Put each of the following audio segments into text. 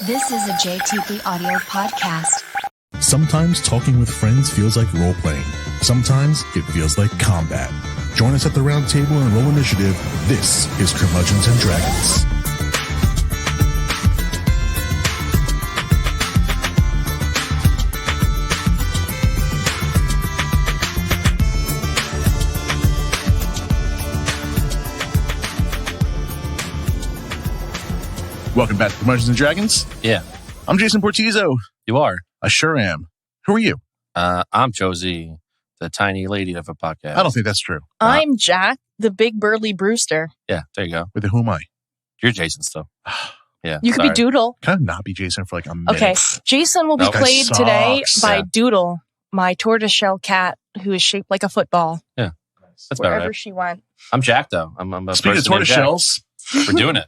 This is a JTP audio podcast. Sometimes talking with friends feels like role-playing. Sometimes it feels like combat. Join us at the round table and roll initiative. This is Curmudgeons and Dragons. Welcome back to Curmudgeons and Dragons. Yeah. I'm Jason Portizo. You are? I sure am. Who are you? I'm Josey, the tiny lady of a podcast. I don't think that's true. I'm Jack, the big burly Brewster. Yeah, there you go. But then who am I? You're Jason still. Yeah. You could be Doodle. Can I not be Jason for like a minute? Okay. Jason will be Nope. played That today sucks. by Yeah. Doodle, my tortoiseshell cat who is shaped like a football. Yeah. That's about Wherever right. she went. I'm Jack, though. I'm a Speaking of person named Jack. tortoise shells, We're doing it.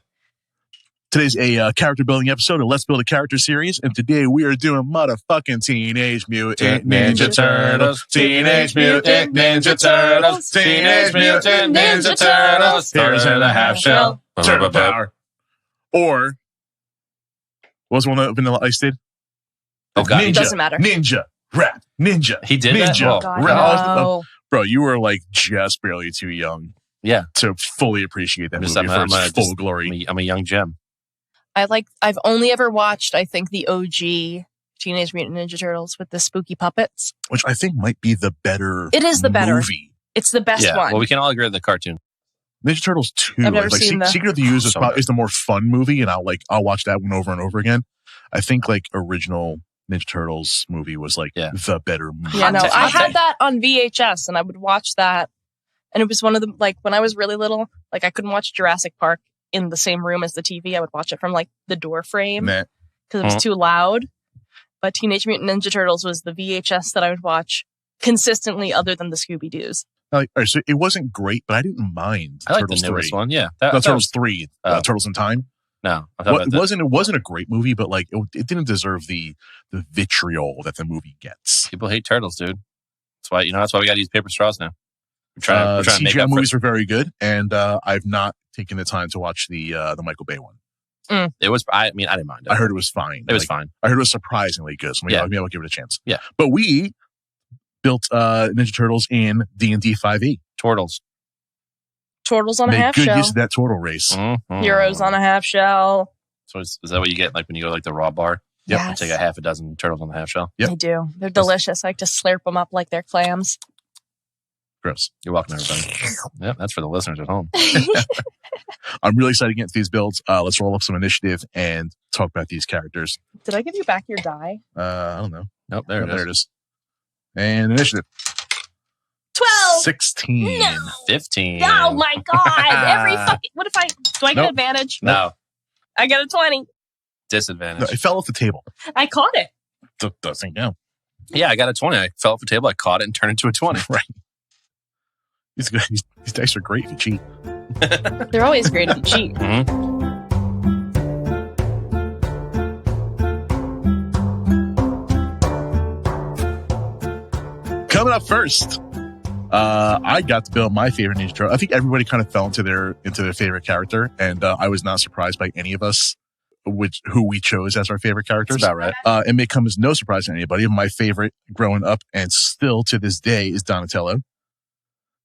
today's a character building episode of Let's Build a Character series, and today we are doing motherfucking Teenage Mutant Ninja Turtles. Teenage Mutant Ninja Turtles. Teenage Mutant Ninja Turtles. Here's in a half shell. Turtle power. Or what was one that Vanilla Ice did? Oh, God. Ninja. Doesn't matter. Ninja. Rap. Ninja. He did that? Ninja. Oh, God, Rap. no. Bro, you were like just barely too young Yeah. to fully appreciate that I'm just- movie I'm for a- its full just- glory. I'm a young gem. I've only ever watched, I think, the OG Teenage Mutant Ninja Turtles with the spooky puppets. Which I think might be the better It is the better. movie. It's the best Yeah. one. Well, we can all agree on the cartoon. Ninja Turtles 2. I've never like seen the- Secret of the Use is, So probably, good. is the more fun movie, and I'll watch that one over and over again. I think like original Ninja Turtles movie was like Yeah. the better movie. Yeah, no, Hot take, I hot had take. that on VHS and I would watch that. And it was one of the, like, when I was really little, like, I couldn't watch Jurassic Park in the same room as the TV. I would watch it from, like, the door frame Nah. because it was too loud. But Teenage Mutant Ninja Turtles was the VHS that I would watch consistently other than the Scooby-Doos. Like, all right, so it wasn't great, but I didn't mind I like Turtles the newest 3. one. Yeah. No, That Turtles 3. Oh. Turtles in Time. No. I thought Well, about it wasn't a great movie, but like it didn't deserve the vitriol that the movie gets. People hate turtles, dude. That's why we got to use paper straws now. We're trying to make CGI up movies were very good, and I've not taken the time to watch the Michael Bay one. It was, I didn't mind it. I heard it was fine. It was Like, fine. I heard it was surprisingly good, so maybe I'll give it a chance. Yeah. But we built Ninja Turtles in D&D 5e. Turtles. Turtles on a Make half good shell. use of that turtle race. Mhm. Heroes on a half shell. So is that what you get like when you go like the raw bar? Yep. You take a half a dozen turtles on the half shell. Yep. They do. They're delicious. I like to slurp them up like they're clams. Gross. You're welcome, everybody. Yep, that's for the listeners at home. I'm really excited to get into these builds. Let's roll up some initiative and talk about these characters. Did I give you back your die? I don't know. Nope, there Oh, it is. And initiative. 12! 16. No! 15. Oh my god! What if I do I get Nope. advantage? No, I get a 20. No, disadvantage. it fell off the table. I caught it. Doesn't count. Yeah, I got a 20. I fell off the table, I caught it and turned it into a 20. Right. These dice are great if you cheat. They're always great if you cheat. Mhm. Coming up first, I got to build my favorite Ninja Turtle. I think everybody kind of fell into their favorite character, and I was not surprised by any of us who we chose as our favorite characters. That's about right. It may come as no surprise to anybody. My favorite growing up and still to this day is Donatello,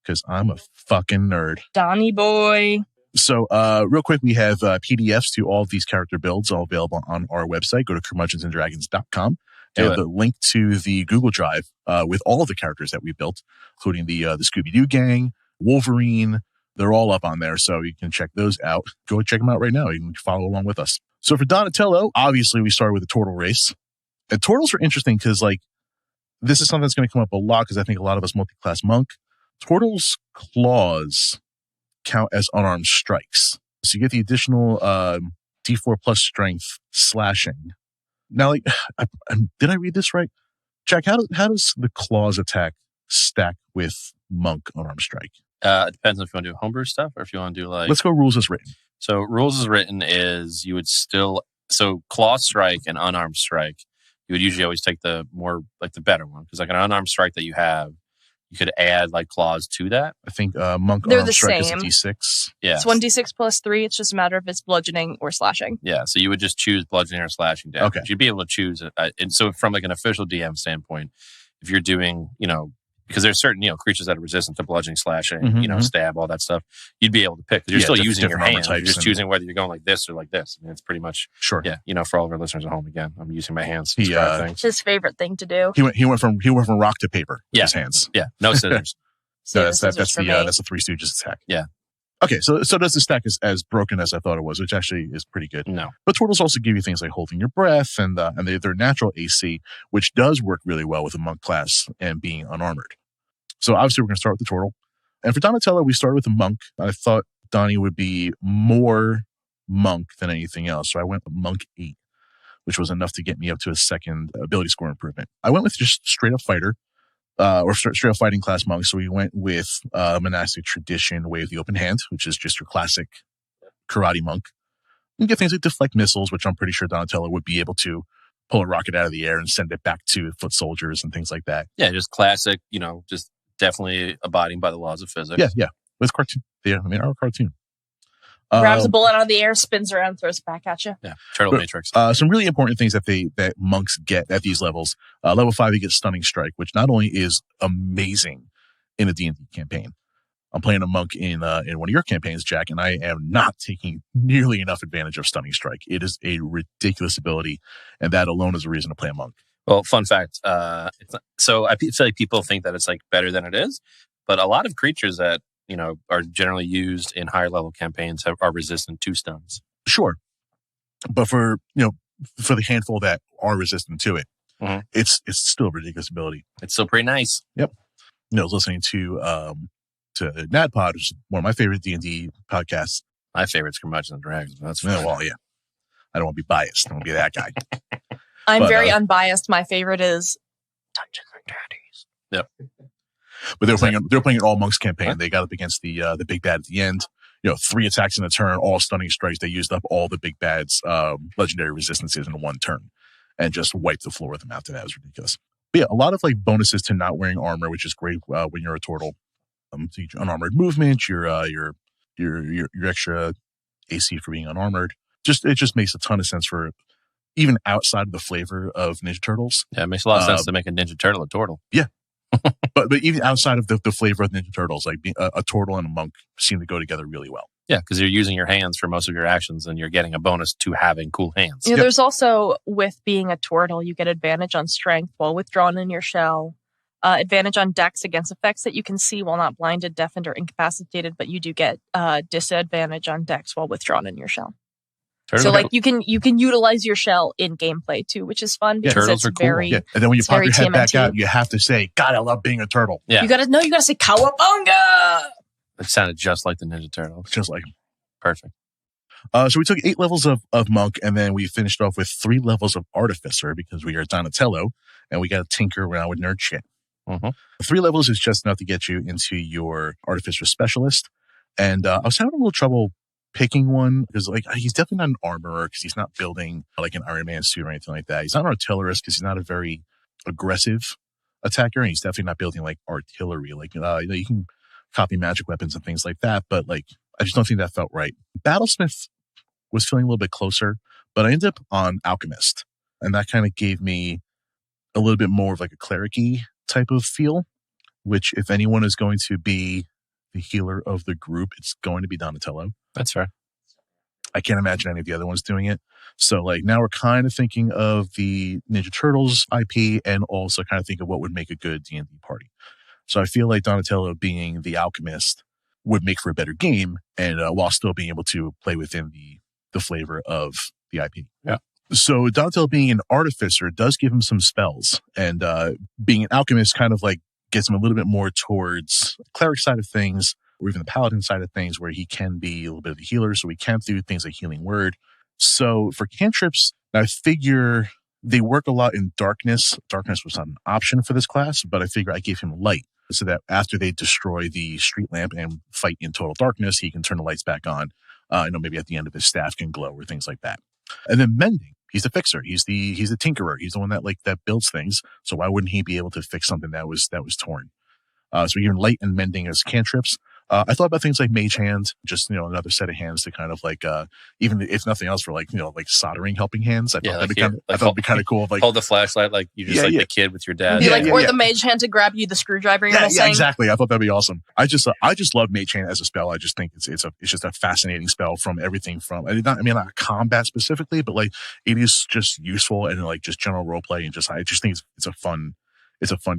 because I'm a fucking nerd. Donnie boy. So, real quick, we have PDFs to all of these character builds all available on our website. Go to curmudgeonsanddragons.com. Do And it. the link to the Google Drive with all of the characters that we built, including the Scooby-Doo gang, Wolverine. They're all up on there, so you can check those out. Go check them out right now. You can follow along with us. So for Donatello, obviously we started with the turtle race. And turtles are interesting because, like, this is something that's going to come up a lot because I think a lot of us multi-class monk. Turtles' claws count as unarmed strikes. So you get the additional D4 plus strength slashing. Now, like, did I read this right? Jack, how does the claws attack stack with monk unarmed strike? It depends on if you want to do homebrew stuff or if you want to do like... Let's go rules as written. So rules as written is you would still... So claw strike and unarmed strike, you would usually always take the more, like the better one. Because like an unarmed strike that you have, you could add like claws to that. I think monk They're arm the strike same. is a d6. Yeah. It's 1d6 plus 3. It's just a matter of it's bludgeoning or slashing. Yeah. So you would just choose bludgeoning or slashing damage. Okay. You'd be able to choose. And so from like an official DM standpoint, if you're doing, because there's certain, creatures that are resistant to bludgeoning, slashing, stab, all that stuff, you'd be able to pick. 'Cause you're still using your hands. You're just choosing whether you're going like this or like this. I mean, it's pretty much, Sure. Yeah. For all of our listeners at home, again, I'm using my hands to describe things. It's his favorite thing to do. He went from rock to paper with his hands. Yeah. No scissors. So that's the Three Stooges attack. Yeah. Okay, so does the stack as broken as I thought it was, which actually is pretty good. No. But Tortles also give you things like holding your breath and their natural AC, which does work really well with a monk class and being unarmored. So obviously we're going to start with the Tortle. And for Donatello, we started with a monk. I thought Donnie would be more monk than anything else. So I went with monk 8, which was enough to get me up to a second ability score improvement. I went with just straight up fighter. Or straight up fighting class monk. So we went with monastic tradition, way of the open hand, which is just your classic karate monk. You get things like deflect missiles, which I'm pretty sure Donatello would be able to pull a rocket out of the air and send it back to foot soldiers and things like that. Yeah, just classic, just definitely abiding by the laws of physics. Yeah. It's cartoon. Yeah, I mean, our cartoon. Grabs a bullet out of the air, spins around, throws it back at you. Yeah, Turtle Matrix. Some really important things that monks get at these levels. Level 5, you get Stunning Strike, which not only is amazing in a D&D campaign. I'm playing a monk in one of your campaigns, Jack, and I am not taking nearly enough advantage of Stunning Strike. It is a ridiculous ability, and that alone is a reason to play a monk. Well, fun fact. So I feel like people think that it's like better than it is, but a lot of creatures that are generally used in higher level campaigns are resistant to stuns. Sure. But for the handful that are resistant to it, it's still a ridiculous ability. It's still pretty nice. Yep. I was listening to NADPOD, which is one of my favorite D&D podcasts. My favorite's Curmudgeons and Dragons. That's yeah. I don't want to be biased. I don't want to be that guy. I'm very unbiased. My favorite is Dungeons and Daddies. Yep. But they're playing an all monks campaign. What? They got up against the big bad at the end. 3 attacks in a turn, all stunning strikes. They used up all the big bad's legendary resistances in one turn, and just wiped the floor with them after that. It was ridiculous. But yeah, a lot of like bonuses to not wearing armor, which is great when you're a Tortle. So your unarmored movement, your extra AC for being unarmored. It just makes a ton of sense for even outside of the flavor of Ninja Turtles. Yeah, it makes a lot of sense to make a Ninja Turtle a Tortle. Yeah. but even outside of the flavor of Ninja Turtles, like a Tortle and a monk seem to go together really well. Yeah, because you're using your hands for most of your actions, and you're getting a bonus to having cool hands. Yeah, there's also, with being a Tortle, you get advantage on strength while withdrawn in your shell. Advantage on dex against effects that you can see while not blinded, deafened, or incapacitated, but you do get disadvantage on dex while withdrawn in your shell. Turtles so, like, you can utilize your shell in gameplay too, which is fun because Turtles it's very. Yeah, and then when you pop your head TMNT. back out, you have to say, "God, I love being a turtle." Yeah, you gotta say "COWABUNGA." It sounded just like the Ninja Turtles. Just like perfect. So we took 8 levels of monk, and then we finished off with 3 levels of artificer because we are Donatello, and we got to tinker around with nerd shit. 3 levels is just enough to get you into your artificer specialist, and I was having a little trouble picking one because like he's definitely not an armorer because he's not building like an Iron Man suit or anything like that. He's not an artillerist because he's not a very aggressive attacker, and he's definitely not building like artillery. Like you can copy magic weapons and things like that, but like I just don't think that felt right. Battlesmith was feeling a little bit closer, but I ended up on alchemist, and that kind of gave me a little bit more of like a cleric-y type of feel. Which, if anyone is going to be the healer of the group, it's going to be Donatello. That's fair. I can't imagine any of the other ones doing it. So like now we're kind of thinking of the Ninja Turtles IP and also kind of think of what would make a good D&D party. So I feel like Donatello being the alchemist would make for a better game and while still being able to play within the flavor of the IP. Yeah. So Donatello being an artificer does give him some spells, and being an alchemist kind of like gets him a little bit more towards the cleric side of things, or even the paladin side of things, where he can be a little bit of a healer. So we can do things like healing word. So for cantrips, I figure they work a lot in darkness. Darkness was not an option for this class, but I figure I gave him light so that after they destroy the street lamp and fight in total darkness, he can turn the lights back on. Maybe at the end of his staff can glow or things like that. And then mending. He's the fixer. He's the tinkerer. He's the one that builds things. So why wouldn't he be able to fix something that was torn? So even light and mending as cantrips. I thought about things like Mage Hand, just, another set of hands to kind of like, even if nothing else for like, like soldering helping hands. I thought that'd be kind of cool. Like, hold the flashlight like you just the kid with your dad. Or the Mage Hand to grab you the screwdriver. Yeah, exactly. I thought that'd be awesome. I just love Mage Hand as a spell. I just think it's just a fascinating spell from everything from, not combat specifically, but like it is just useful and like just general role play and I just think it's a fun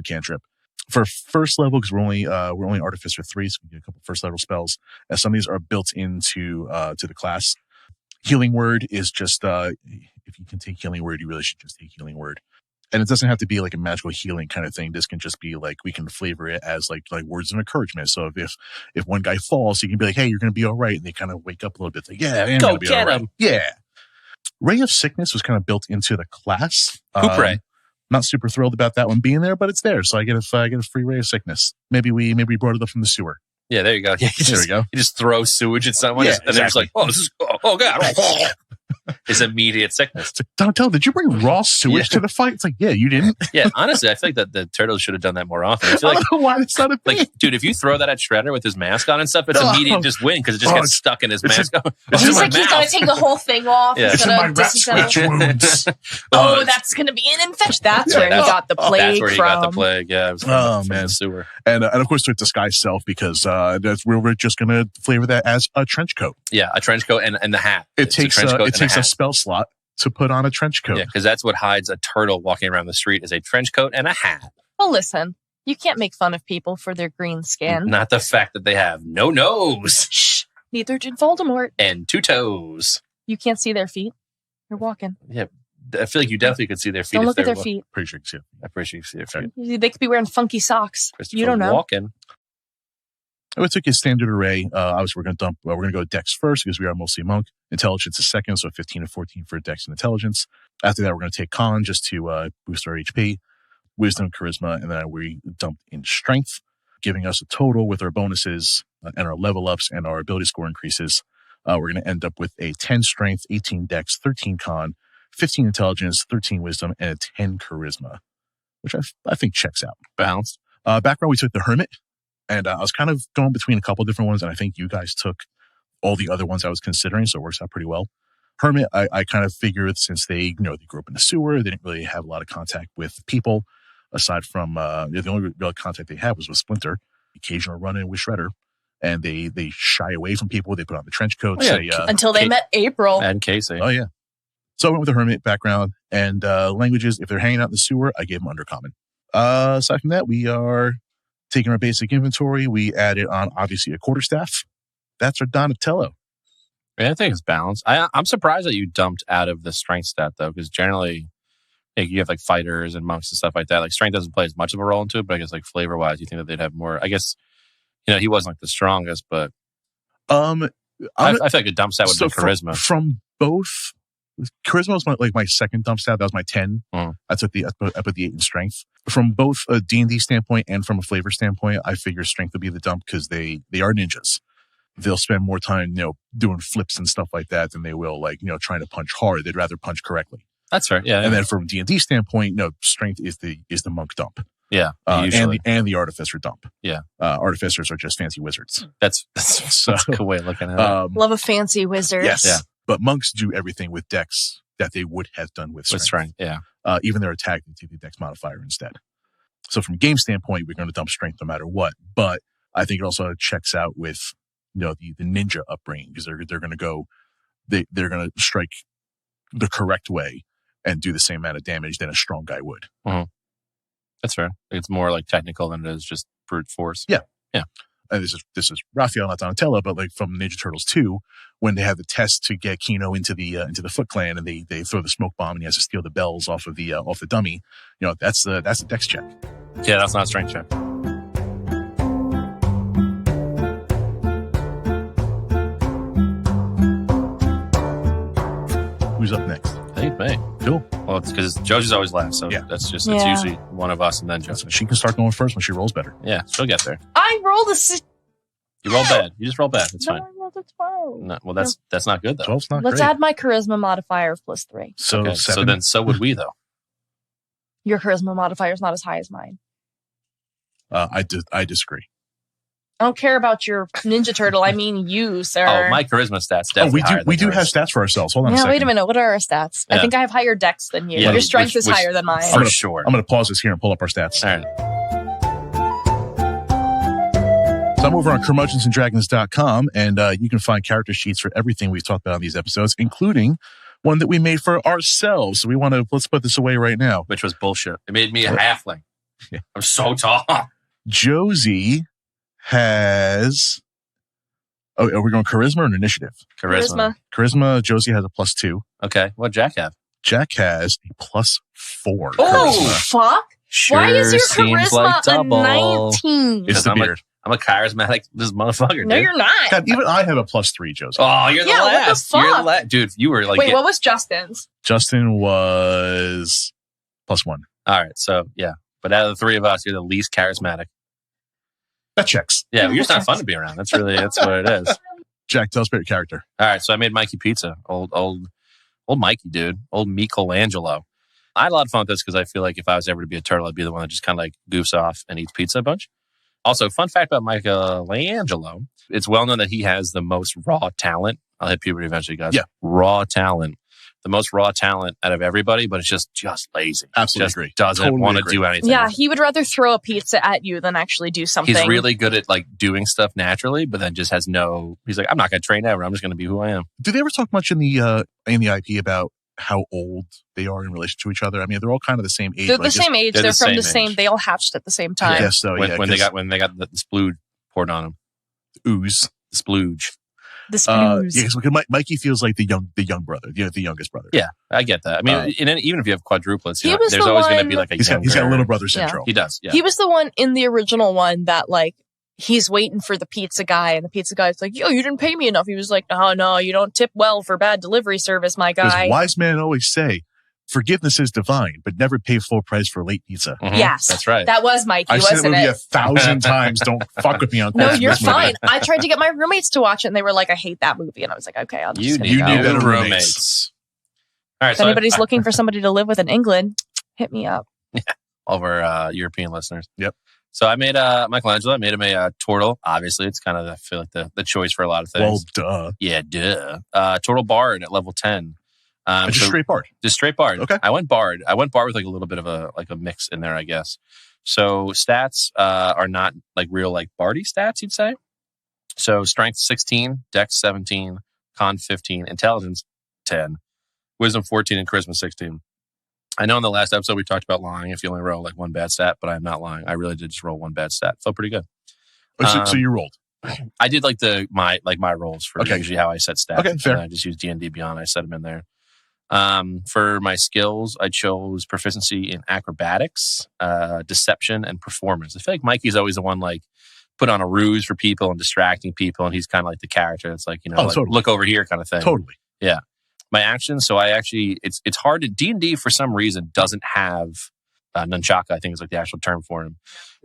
cantrip. For first level, because we're only Artificer 3, so we get a couple first level spells. As some of these are built into to the class. Healing Word is just if you can take Healing Word, you really should just take Healing Word. And it doesn't have to be like a magical healing kind of thing. This can just be like, we can flavor it as like words of encouragement. So if one guy falls, you can be like, hey, you're going to be all right. And they kind of wake up a little bit. It's like, yeah, I'm going to be all right. Yeah. Ray of Sickness was kind of built into the class. Ray. Not super thrilled about that one being there, but it's there. So I get a free Ray of Sickness. Maybe we brought it up from the sewer. Yeah, there you go. Yeah, there we go. You just throw sewage at someone, and they're just like, "Oh, this is God." It's immediate sickness. It's like, Donatello, did you bring raw sewage to the fight? It's like, yeah, you didn't. Yeah, honestly, I feel like that the Turtles should have done that more often. I feel like, don't know why it's not a thing. Like, dude, if you throw that at Shredder with his mask on and stuff, it's immediate just win because it just gets stuck in his mask. He's like, he's gonna take the whole thing off. Yeah. He's gonna wounds. That's gonna be an infection. That's where he got the plague. That's where he got the plague. Yeah. It was from the sewer. And of course, to disguise self because we're just gonna flavor that as a trench coat. Yeah, a trench coat and the hat. It takes a spell slot to put on a trench coat. Yeah, because that's what hides a turtle walking around the street is a trench coat and a hat. Well, listen, you can't make fun of people for their green skin. Not the fact that they have no nose. Shh. Neither did Voldemort. And 2 toes. You can't see their feet. They're walking. Yeah, I feel like you definitely could see their feet. Don't look at their feet. Pretty sure you can see it. I'm pretty sure you can see their feet. They could be wearing funky socks. You don't know. Walking. We took a standard array. Obviously, we're going to go Dex first because we are mostly monk. Intelligence is second, so 15 and 14 for Dex and Intelligence. After that, we're going to take Con just to boost our HP, Wisdom, Charisma, and then we dumped in Strength, giving us a total with our bonuses and our level ups and our ability score increases. We're going to end up with a 10 Strength, 18 Dex, 13 Con, 15 Intelligence, 13 Wisdom, and a 10 Charisma, which I think checks out. Balanced. Background, we took the Hermit. And I was kind of going between a couple different ones, and I think you guys took all the other ones I was considering, so it works out pretty well. Hermit, I kind of figured since they grew up in the sewer, they didn't really have a lot of contact with people, aside from the only real contact they had was with Splinter, occasional run-in with Shredder, and they shy away from people. They put on the trench coats. Until they met April. And Casey. Oh, yeah. So I went with the Hermit background, and languages, if they're hanging out in the sewer, I gave them Undercommon. Aside from that, we are taking our basic inventory. We added on, obviously, a quarterstaff. That's our Donatello. Yeah, I think it's balanced. I'm surprised that you dumped out of the strength stat, though, because generally you have like fighters and monks and stuff like that. Like strength doesn't play as much of a role into it, but I guess like flavor-wise, you think that they'd have more. I guess, he wasn't like the strongest, but I feel like a dump stat would be charisma. From both, charisma was my second dump stat. That was my 10. I put the 8 in strength. From both a D&D standpoint and from a flavor standpoint, I figure strength would be the dump because they are ninjas. They'll spend more time, doing flips and stuff like that than they will trying to punch hard. They'd rather punch correctly. That's right. Yeah. And then from D&D standpoint, strength is the monk dump. Yeah. And the artificer dump. Yeah. Artificers are just fancy wizards. That's a good way of looking at it. Love a fancy wizard. Yes. Yeah. But monks do everything with dex that they would have done with strength. Yeah. Even their attack, they take the dex modifier instead. So from a game standpoint, we're going to dump strength no matter what. But I think it also checks out with the ninja upbringing because they're going to go, they're going to strike the correct way and do the same amount of damage than a strong guy would. Mm-hmm. That's fair. It's more like technical than it is just brute force. Yeah. Yeah. And this is Raphael, not Donatello, but like from Ninja Turtles 2, when they have the test to get Kino into the Foot Clan and they throw the smoke bomb and he has to steal the bells off the dummy. That's a dex check. Yeah, that's not a strength check. Who's up next? I think me. Cool. Well, it's because Josey's always last, so it's usually one of us and then Josey. She can start going first when she rolls better. Yeah, she'll get there. I rolled You roll bad. You just roll bad. It's fine. I rolled a 12. No, well, that's not good though. 12's not Let's great. add my charisma modifier of +3. So okay, 7. So would we though. Your charisma modifier is not as high as mine. I disagree. I don't care about your Ninja Turtle. I mean you, sir. Oh, my charisma stats definitely we do have stats for ourselves. Hold on a second. Wait a minute. What are our stats? Yeah. I think I have higher dex than you. Yeah, your strength is higher than mine. For sure. I'm going to pause this here and pull up our stats. All right. So I'm over on curmudgeonsanddragons.com, and you can find character sheets for everything we've talked about on these episodes, including one that we made for ourselves. So let's put this away right now. Which was bullshit. It made me a halfling. Yeah. I'm so tall. Josey has... Oh, are we going charisma or initiative? Charisma, Josey has a +2. Okay. What Jack have? Jack has a +4. Oh, fuck. Sure. Why is your Seems charisma like double. a 19? It's the beard. I'm a charismatic this motherfucker, No, dude. you're not. God, even I have a +3, Josey. Oh, you're the last. What the You're fuck? the last. Dude, you were like... Wait, what was Justin's? Justin was +1. All right, so yeah. But out of the three of us, you're the least charismatic. That checks. Yeah, you're just not fun to be around. That's what it is. Jack, tell us about your character. All right, so I made Mikey Pizza. Old Mikey, dude. Old Michelangelo. I had a lot of fun with this because I feel like if I was ever to be a turtle, I'd be the one that just kind of like goofs off and eats pizza a bunch. Also, fun fact about Michelangelo, it's well known that he has the most raw talent. I'll hit puberty eventually, guys. Yeah. Raw talent. The most raw talent out of everybody, but it's just lazy. Absolutely just agree. Doesn't Totally want to agree. do anything. Yeah, he would rather throw a pizza at you than actually do something. He's really good at like doing stuff naturally, but then just has he's like, I'm not going to train ever. I'm just going to be who I am. Do they ever talk much in the IP about how old they are in relation to each other? I mean, they're all kind of the same age. They're the same age. They're from the same. age. They all hatched at the same time. I guess so. When they got the splooge poured on them. Ooze. The splooge. The sploos. Yeah, because Mikey feels like the young brother, the youngest brother. Yeah, I get that. I mean, even if you have quadruplets, there's the always going to one- be like a He's younger... got little brother syndrome. He does, yeah. He was the one in the original one that like he's waiting for the pizza guy, and the pizza guy's like, "Yo, you didn't pay me enough." He was like, "Oh no, you don't tip well for bad delivery service, my guy." Because wise men always say, forgiveness is divine, but never pay full price for late pizza. Mhm. Yes, That's right. That was Mikey, I've seen wasn't that movie it? 1,000 times. Don't fuck with me on No, Christmas you're movie. fine. I tried to get my roommates to watch it, and they were like, "I hate that movie," and I was like, "Okay, I'll just." You need better better roommates. roommates. All right, If anybody's looking for somebody to live with in England, hit me up. all of our European listeners. Yep. So I made Michelangelo. I made him a Tortle. Obviously, it's kind of I feel like the choice for a lot of things. Well, duh. Yeah, duh. Tortle Bard at level 10. Just straight bard. Just straight Bard. Okay. I went Bard with like a little bit of a mix in there, I guess. So stats are not like real like Bardy stats, you'd say. So strength 16, dex 17, con 15, intelligence 10, wisdom 14, and charisma 16. I know in the last episode we talked about lying if you only roll like one bad stat, but I'm not lying. I really did just roll one bad stat. Felt pretty good. Oh, so you rolled. I did like my rolls for usually how I set stats. Okay, fair. And I just used D&D Beyond. I set them in there. For my skills, I chose proficiency in acrobatics, deception, and performance. I feel like Mikey's always the one like put on a ruse for people and distracting people, and he's kind of like the character. It's like totally. Look over here kind of thing. Totally. Yeah. My actions. So I actually it's hard to D&D for some reason doesn't have nunchaka. I think is like the actual term for him.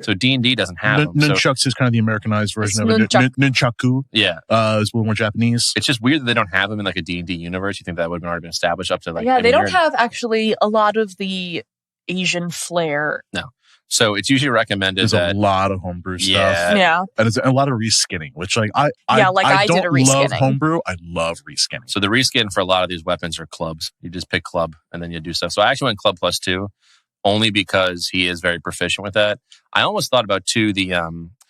So D&D doesn't have them. Nunchucks is kind of the Americanized version of it. Nunchaku. Yeah, is a little more Japanese. it's just weird that they don't have them in like a D&D universe. You think that would have already been established up to like They don't have actually a lot of the Asian flair. No. So it's usually recommended There's that a lot of homebrew stuff. Yeah. And there's a lot of reskinning, which like I did a don't reskinning. love homebrew. I love reskinning. So the reskin for a lot of these weapons are clubs. You just pick club and then you do stuff. So I actually went club +2 only because he is very proficient with that. I almost thought about too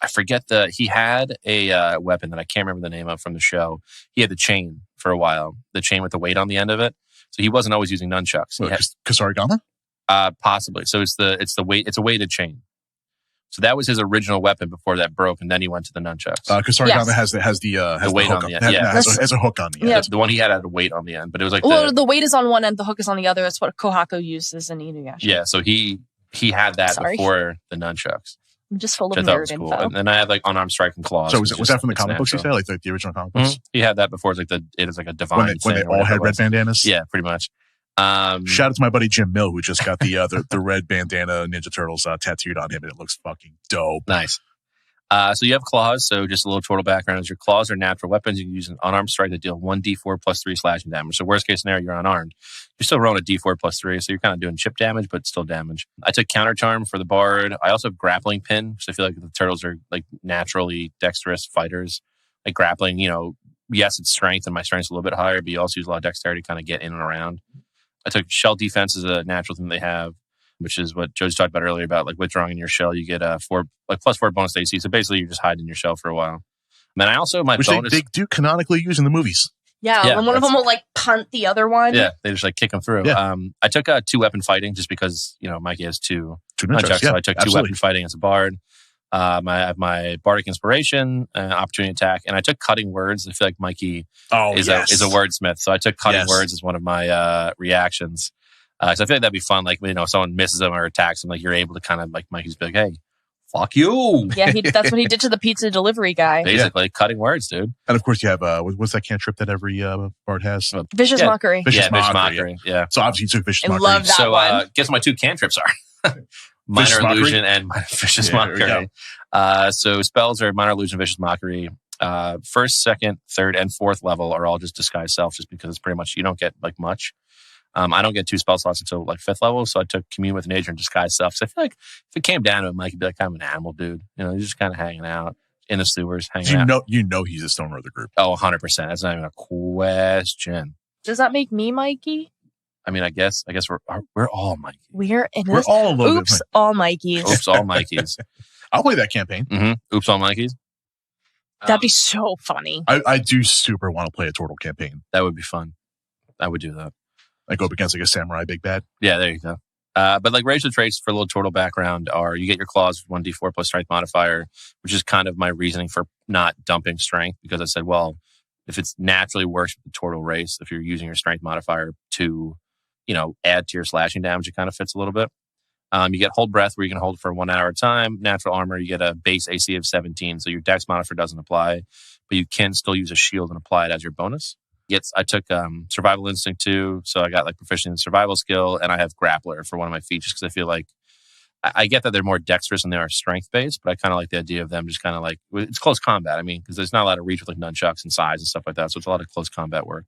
I forget he had a weapon that I can't remember the name of from the show. He had the chain for a while, the chain with the weight on the end of it. So he wasn't always using nunchucks. Kasarigama? Possibly. So it's a weighted chain. So that was his original weapon before that broke, and then he went to the nunchucks. Kasarigama has the weight on the end. Yeah, has a hook on the end. Yeah. The one he had a weight on the end, but it was like the weight is on one end, the hook is on the other. That's what Kohaku uses in Inuyasha. yeah. So he had that before the nunchucks. I'm just full Which of I thought was nerd cool. info. And then I had like unarmed striking claws. So was that from the comic books you said, like the original comic books? Mm-hmm. He had that before. It's like it is like a divine when they all had red bandanas. Yeah, pretty much. Shout out to my buddy Jim Mill who just got the red bandana Ninja Turtles tattooed on him, and it looks fucking dope. Nice. So you have claws. So just a little Tortle background is your claws are natural weapons. You can use an unarmed strike that deal 1d4 plus 3 slashing damage. So worst case scenario, you're unarmed. You're still rolling a d4 plus 3. So you're kind of doing chip damage, but still damage. I took counter charm for the bard. I also have grappling pin. So I feel like the turtles are like naturally dexterous fighters. Like grappling, yes, it's strength, and my strength's a little bit higher, but you also use a lot of dexterity to kind of get in and around. I took shell defense as a natural thing they have, which is what Josey talked about earlier about like withdrawing in your shell. You get +4 bonus to AC. So basically, you're just hiding in your shell for a while. And then I also which bonus they do canonically use in the movies. Yeah, when one of them will like punt the other one. Yeah, they just like kick them through. Yeah. I took 2-weapon fighting just because Mikey has two nunchucks. so I took 2-weapon fighting as a bard. I have my bardic inspiration, opportunity attack, and I took cutting words. I feel like Mikey is a wordsmith, so I took cutting words as one of my reactions. So I feel like that'd be fun. Like if someone misses them or attacks them, like you're able to kind of like Mikey's be like, "Hey, fuck you." Yeah, that's what he did to the pizza delivery guy. Basically, cutting words, dude. And of course, you have what's that cantrip that every bard has? Vicious mockery. Vicious mockery. Yeah. So obviously, you took vicious mockery. Love that one. Guess what my 2 cantrips are. Minor illusion and vicious mockery. So spells are minor illusion, vicious mockery. First, second, third, and fourth level are all just disguise self, just because it's pretty much you don't get like much. I don't get 2 spell slots until like 5th level, so I took commune with nature and disguise self. So I feel like if it came down to it, Mike would be like kind of an animal dude. He's just kind of hanging out in the sewers, hanging out. You know he's a stoner of the group. Oh, 100%. That's not even a question. Does that make me Mikey? I mean, I guess we're all Mikey. We're all a little Oops, bit. all Mikeys. Oops, all Mikeys. I'll play that campaign. Mm-hmm. Oops, all Mikeys. That'd be so funny. I do super want to play a Tortle campaign. That would be fun. I would do that. I go up against like a samurai big bad. Yeah, there you go. But like racial traits for a little Tortle background are you get your claws with 1d4 plus strength modifier, which is kind of my reasoning for not dumping strength, because I said, well, if it's naturally works with the Tortle race, if you're using your strength modifier to, add to your slashing damage, it kind of fits a little bit. You get hold breath where you can hold for 1 hour at a time. Natural armor, you get a base AC of 17, so your dex modifier doesn't apply, but you can still use a shield and apply it as your bonus. I took survival instinct too, so I got like proficient in survival skill, and I have grappler for one of my features because I feel like I get that they're more dexterous than they are strength based, but I kind of like the idea of them just kind of like it's close combat. I mean, because there's not a lot of reach with like nunchucks and size and stuff like that, so it's a lot of close combat work.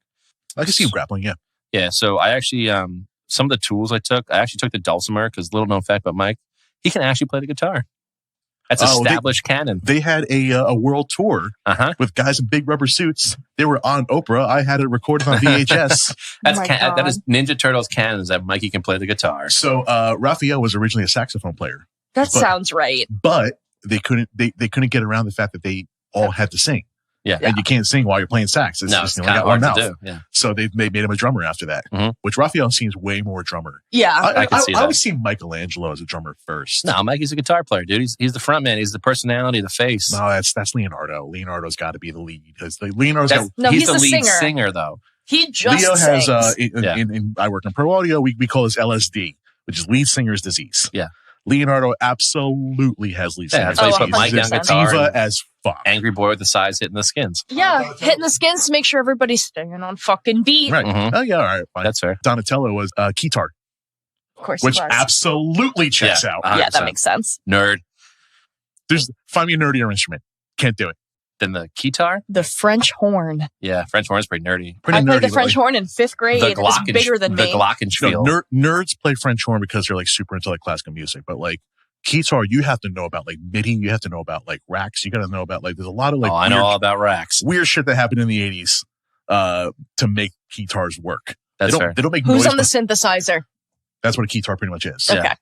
I can see grappling, yeah. Yeah, so I actually some of the tools I actually took the dulcimer because little known fact about Mike, he can actually play the guitar. That's established canon. They had a world tour with guys in big rubber suits. They were on Oprah. I had it recorded on VHS. That is Ninja Turtles canon, is that Mikey can play the guitar. So Raphael was originally a saxophone player. Sounds right. But they couldn't get around the fact that they all had to sing. Yeah. And you can't sing while you're playing sax. It's just kind of hard to do. Yeah. So they made him a drummer after that, which Raphael seems way more drummer. Yeah. I can see that. I would see Michelangelo as a drummer first. No, Mikey's a guitar player, dude. He's the front man. He's the personality, the face. No, that's Leonardo. Leonardo's got to be the lead because he's the lead singer, though. He just Leo sings. has I work in pro audio. We call this LSD, which is lead singer's disease. Yeah. Leonardo absolutely has lead singer's disease. He's Mike on guitar. Diva as fuck. Angry boy with the size hitting the skins. Yeah, hitting the skins to make sure everybody's staying on fucking beat. Right. Oh yeah, all right. Fine. That's fair. Donatello was Keytar. Of course, which absolutely checks out. 100%. Yeah, that makes sense. Nerd. Find me a nerdier instrument. Can't do it. Than the keytar? The French horn. Yeah, French horn is pretty nerdy. I played the French horn in 5th grade. It was bigger than me. The glockenspiel. No, nerds play French horn because they're like super into like classical music, but like keytar, you have to know about like MIDI. You have to know about like racks. You got to know about like there's a lot of like. I know all about racks. Weird shit that happened in the 80s to make keytars work. That's fair. They don't make Who's noise on the synthesizer? That's what a keytar pretty much is. Okay. Yeah.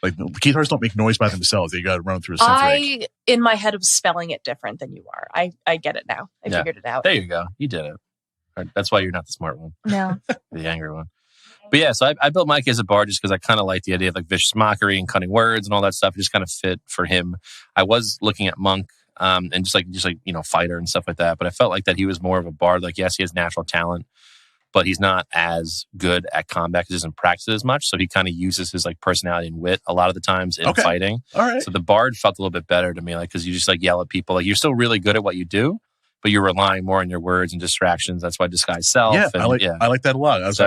Like keytars don't make noise by themselves. They got to run through a synth rig. In my head, was spelling it different than you are. I get it now. I figured it out. There you go. You did it. That's why you're not the smart one. No. The angry one. But yeah, so I built Mike as a bard just because I kind of like the idea of like vicious mockery and cutting words and all that stuff. It just kind of fit for him. I was looking at monk and just like fighter and stuff like that. But I felt like that he was more of a bard. Like, yes, he has natural talent, but he's not as good at combat because he doesn't practice it as much. So he kind of uses his like personality and wit a lot of the times in fighting. All right. So the bard felt a little bit better to me, like because you just like yell at people. Like you're still really good at what you do, but you're relying more on your words and distractions. That's why disguise self. Yeah, and, I like that a lot. I was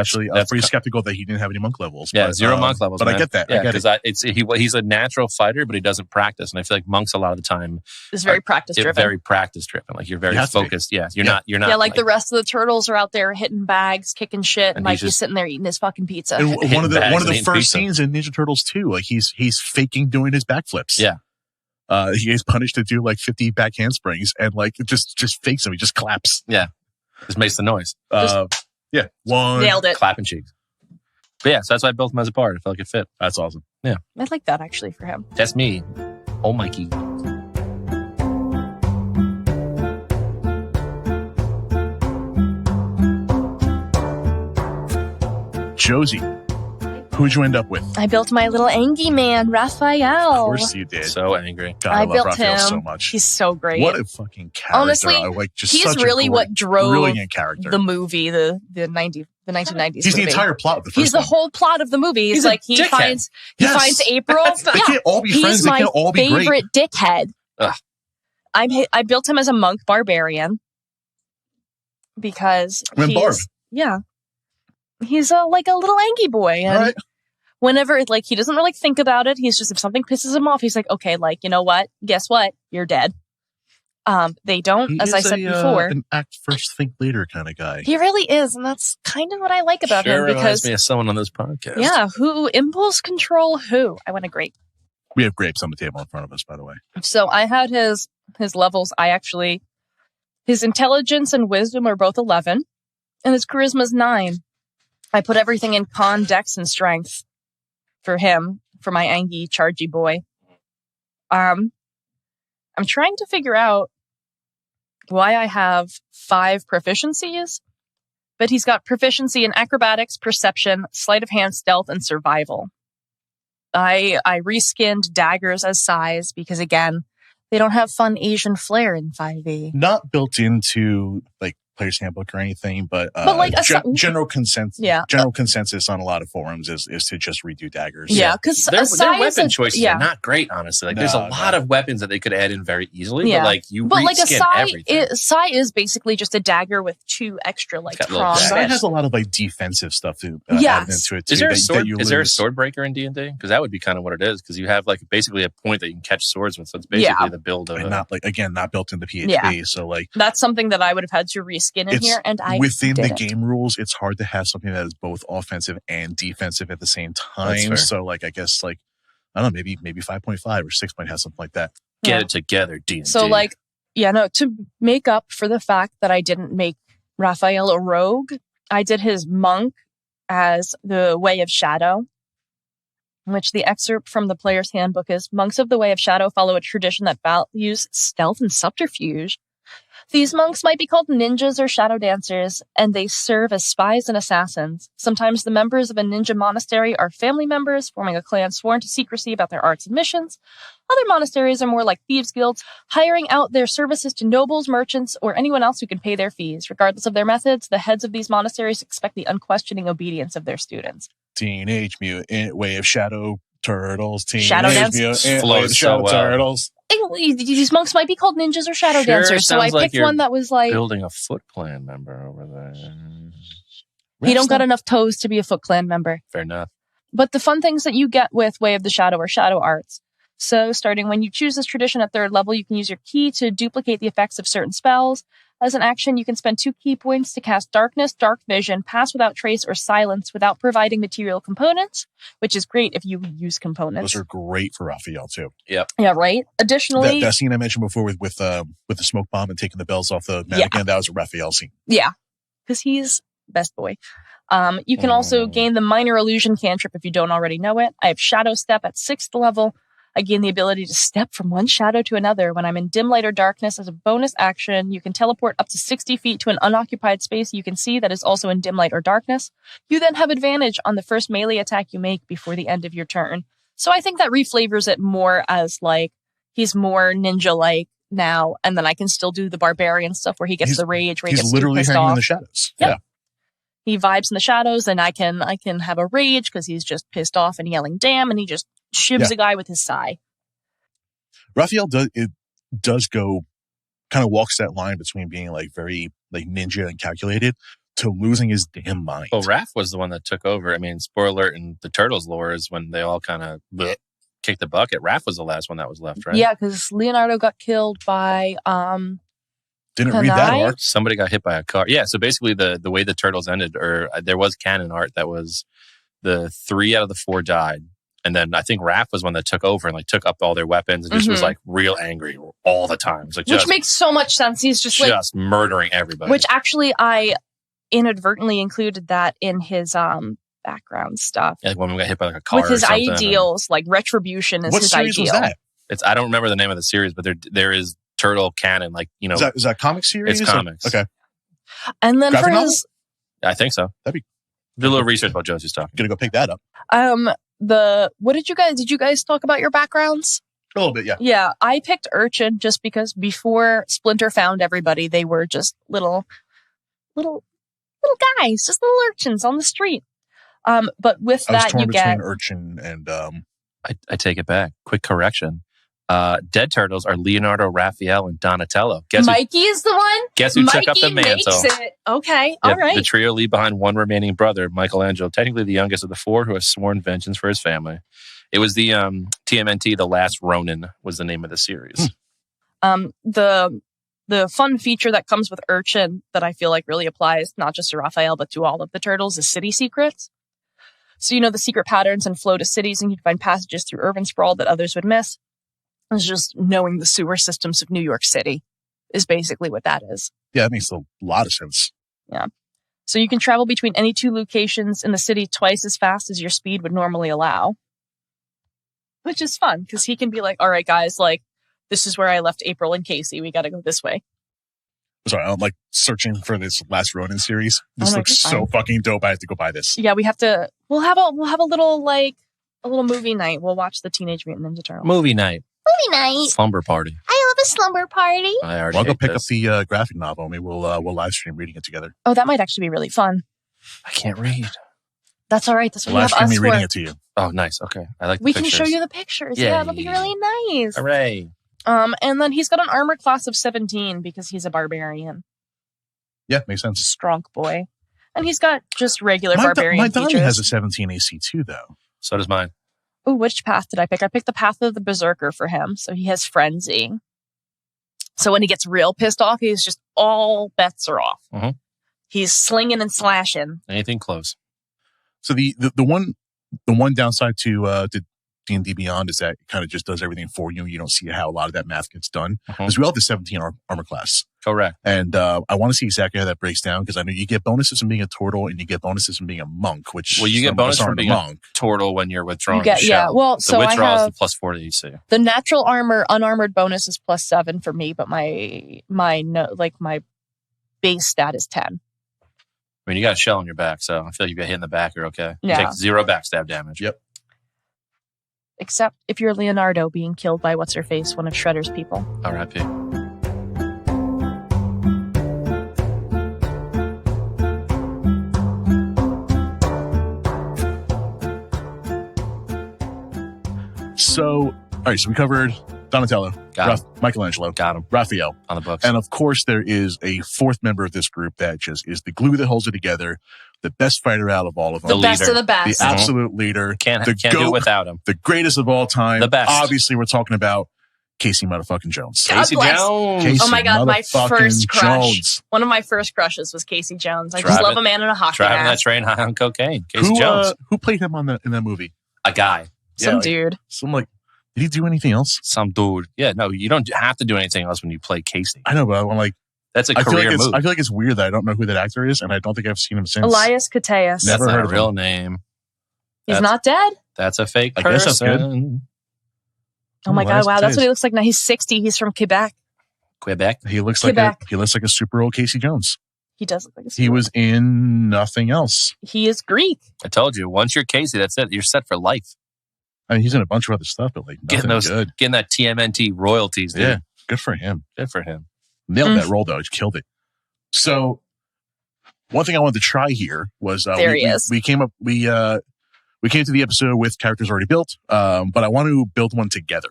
pretty skeptical that he didn't have any monk levels. Yeah, but, 0 monk levels. But man. I get that. Yeah, because he's a natural fighter, but he doesn't practice. And I feel like monks a lot of the time is very practice driven. Very practice driven. Like you're very focused. Yeah, you're not. Yeah, like the rest of the turtles are out there hitting bags, kicking shit, and Mikey's sitting there eating his fucking pizza. And one of the first scenes in Ninja Turtles 2, like he's faking doing his backflips. Yeah. He is punished to do like 50 back handsprings and like just fakes them. He just claps. Yeah. Just makes the noise. Yeah. One. Nailed it. Clapping cheeks. But yeah, so that's why I built him as a part. I felt like it fit. That's awesome. Yeah. I like that actually for him. That's me. Oh, Mikey. Josey. Who'd you end up with? I built my little Angie man, Raphael. Of course you did. So angry. God, I love Raphael so much. He's so great. What a fucking character. Honestly, he's really what drove brilliant character. The movie, the 1990s He's movie. The entire plot of the first He's the whole plot of the movie. He's like, he finds April. They can't all be friends. They can't all be great. He's my favorite dickhead. I built him as a monk barbarian because he's like a little Angie boy. And whenever he doesn't really think about it, he's just, if something pisses him off, he's like, okay, you know what? Guess what? You're dead. They don't, as I said before. An act first, think later kind of guy. He really is. And that's kind of what I like about him. Because reminds me of someone on this podcast. Yeah. Who impulse control who? I want a grape. We have grapes on the table in front of us, by the way. So I had his levels. His intelligence and wisdom are both 11 and his charisma is 9. I put everything in con, dex, and strength for him, for my Angie chargy boy. I'm trying to figure out why I have 5 proficiencies, but he's got proficiency in acrobatics, perception, sleight of hand, stealth, and survival. I reskinned daggers as size because, again, they don't have fun Asian flair in 5e. Not built into Player's Handbook or anything, but general consensus. Yeah. General consensus on a lot of forums is to just redo daggers. Yeah, because their weapon choices are not great, honestly. There's a lot of weapons that they could add in very easily, but you reskin everything. Sai is basically just a dagger with 2 extra prongs. Sai has a lot of defensive stuff to add into it too. Is there a sword breaker in D&D? Because that would be kind of what it is. Because you have basically a point that you can catch swords with. So it's basically the build of and not built into PHP. Yeah. So that's something that I would have had to reskin in here, and within the game rules, it's hard to have something that is both offensive and defensive at the same time. So I guess I don't know, maybe 5.5 or 6 might have something like that. Get it together, D&D. So to make up for the fact that I didn't make Raphael a rogue, I did his monk as the Way of Shadow, which the excerpt from the Player's Handbook is: monks of the Way of Shadow follow a tradition that values stealth and subterfuge. These monks might be called ninjas or shadow dancers, and they serve as spies and assassins. Sometimes the members of a ninja monastery are family members, forming a clan sworn to secrecy about their arts and missions. Other monasteries are more like thieves' guilds, hiring out their services to nobles, merchants, or anyone else who can pay their fees. Regardless of their methods, the heads of these monasteries expect the unquestioning obedience of their students. Teenage Mutant Way of Shadow Turtles. Shadow Dance flows so well. Turtles. These monks might be called ninjas or shadow dancers, so I picked one that was building a Foot Clan member over there. He don't got enough toes to be a Foot Clan member. Fair enough. But the fun things that you get with Way of the Shadow are shadow arts. So starting when you choose this tradition at 3rd level, you can use your key to duplicate the effects of certain spells. As an action, you can spend 2 key points to cast Darkness, Dark Vision, Pass Without Trace, or Silence without providing material components, which is great if you use components. Those are great for Raphael, too. Yep. Yeah, right? Additionally... That scene I mentioned before with the smoke bomb and taking the bells off the mannequin, that was a Raphael scene. Yeah, because he's best boy. You can also gain the Minor Illusion cantrip if you don't already know it. I have Shadow Step at 6th level. I gain the ability to step from one shadow to another. When I'm in dim light or darkness, as a bonus action, you can teleport up to 60 feet to an unoccupied space you can see that is also in dim light or darkness. You then have advantage on the first melee attack you make before the end of your turn. So I think that reflavors it more as he's more ninja-like now, and then I can still do the barbarian stuff where he gets the rage, where he gets literally pissed hanging off. in the shadows. Yeah. He vibes in the shadows, and I can have a rage because he's just pissed off and yelling damn, and he just shivs a guy with his sai. Raphael does go kind of walks that line between being like very like ninja and calculated to losing his damn mind. Well, Raph was the one that took over. I mean, spoiler alert in the Turtles lore is when they all kind of kicked the bucket. Raph was the last one that was left, right? Yeah, because Leonardo got killed by Didn't read that arc. Somebody got hit by a car. Yeah, so basically the way the Turtles ended, or there was canon art that was the 3 out of the 4 died. And then I think Raph was one that took over and like took up all their weapons and just was like real angry all the time. It's like which makes so much sense. He's just like murdering everybody. Which actually I inadvertently included that in his background stuff. Yeah, like when we got hit by like a car with his or something, ideals, like retribution is What his series ideal. was that? It's I don't remember the name of the series, but there is Turtle canon. Like is that comic series? It's comics. Okay. And then Graphic for novel? his, I think so. That'd be Do a little research about Josey's stuff. gonna go pick that up. what did you guys talk about your backgrounds? A little bit, yeah. Yeah, I picked Urchin just because before Splinter found everybody, they were just little guys, just little urchins on the street. But with I was that, torn you between get Urchin and I take it back. Quick correction. Dead Turtles are Leonardo, Raphael, and Donatello. Mikey is the one. Guess who took up the Mikey mantle? makes it. Okay, Yep, all right. The trio leave behind one remaining brother, Michelangelo, technically the youngest of the 4, who has sworn vengeance for his family. It was the TMNT, The Last Ronin was the name of the series. The fun feature that comes with Urchin that I feel like really applies not just to Raphael but to all of the turtles is city secrets. So you know the secret patterns and flow to cities, and you'd find passages through urban sprawl that others would miss. It's just knowing the sewer systems of New York City is basically what that is. yeah, that makes a lot of sense. Yeah. So you can travel between any 2 locations in the city twice as fast as your speed would normally allow. Which is fun, because he can be like, all right, guys, like, this is where I left April and Casey. We got to go this way. Sorry, I'm like searching for this Last Ronin series. This looks so fucking dope. I have to go buy this. Yeah, we'll have a little movie night. We'll watch the Teenage Mutant Ninja Turtles. Movie night. Slumber party. I love a slumber party. I'll go pick up the graphic novel. Maybe we'll live stream reading it together. Oh, that might actually be really fun. I can't read. That's all right. That's what Live we have stream me us reading for. it to you. Oh, nice. Okay. I like the We pictures. can show you the pictures. Yay. Yeah, that'll be really nice. Hooray. And then he's got an armor class of 17 because he's a barbarian. Yeah, makes sense. Strong boy. And he's got just regular barbarian my Donnie features. has a 17 AC too, though. So does mine. Ooh, which path did I pick? I picked the path of the Berserker for him. So he has Frenzy. So when he gets real pissed off, he's just all bets are off. Mm-hmm. He's slinging and slashing. Anything close. So the one downside to D&D Beyond is that it kind of just does everything for you. You don't see how a lot of that math gets done. Because we all have the 17 armor class. Correct. And I want to see exactly how that breaks down, because I know you get bonuses from being a turtle and you get bonuses from being a monk, which you get bonus from being monk. a turtle when you're withdrawing You get, the yeah, shell. well, the so I withdrawal is have the plus 4 that you see. the natural armor unarmored bonus is +7 for me, but my base stat is 10. I mean, you got a shell on your back, so I feel like you get hit in the back, you're okay. Yeah. You take 0 backstab damage. Yep. Except if you're Leonardo being killed by what's-her-face, one of Shredder's people. R.I.P. So, all right, so we covered Donatello, Got him. Michelangelo, Got him. Raphael. On the books. And of course, there is a 4th member of this group that just is the glue that holds it together, the best fighter out of all of them. The The best leader. of the best. The absolute leader. Can't the do GOAT, it without him. the greatest of all time. The best. Obviously, we're talking about Casey motherfucking Jones. God Casey bless. Jones. Casey Oh my God, my motherfucking first crush. Jones. One of my first crushes was Casey Jones. I just Driving- love a man in a hockey Driving that mask. train high on cocaine. Casey Jones. Who played him in that movie? A guy. Some like, dude. So I'm like, did he do anything else? Some dude. Yeah, no, you don't have to do anything else when you play Casey. I know, but I'm like, That's a I feel career like move. it's weird that I don't know who that actor is, and I don't think I've seen him since. Elias Koteas. Never That's heard not of a real him. name. He's That's- not dead. That's a fake I person. guess that's good. Oh my Elias God, wow. That's Koteas. what he looks like now. He's 60. He's from Quebec. Quebec. He looks Quebec. like a super old Casey Jones. He does look like a He was in nothing else. He is Greek. I told you. Once you're Casey, that's it. You're set for life. I mean, he's in a bunch of other stuff, but like nothing good. Getting that TMNT royalties, dude. Yeah, good for him. Good for him. Nailed that role though. He killed it. So one thing I wanted to try here was There he is. we came to the episode with characters already built, but I want to build one together.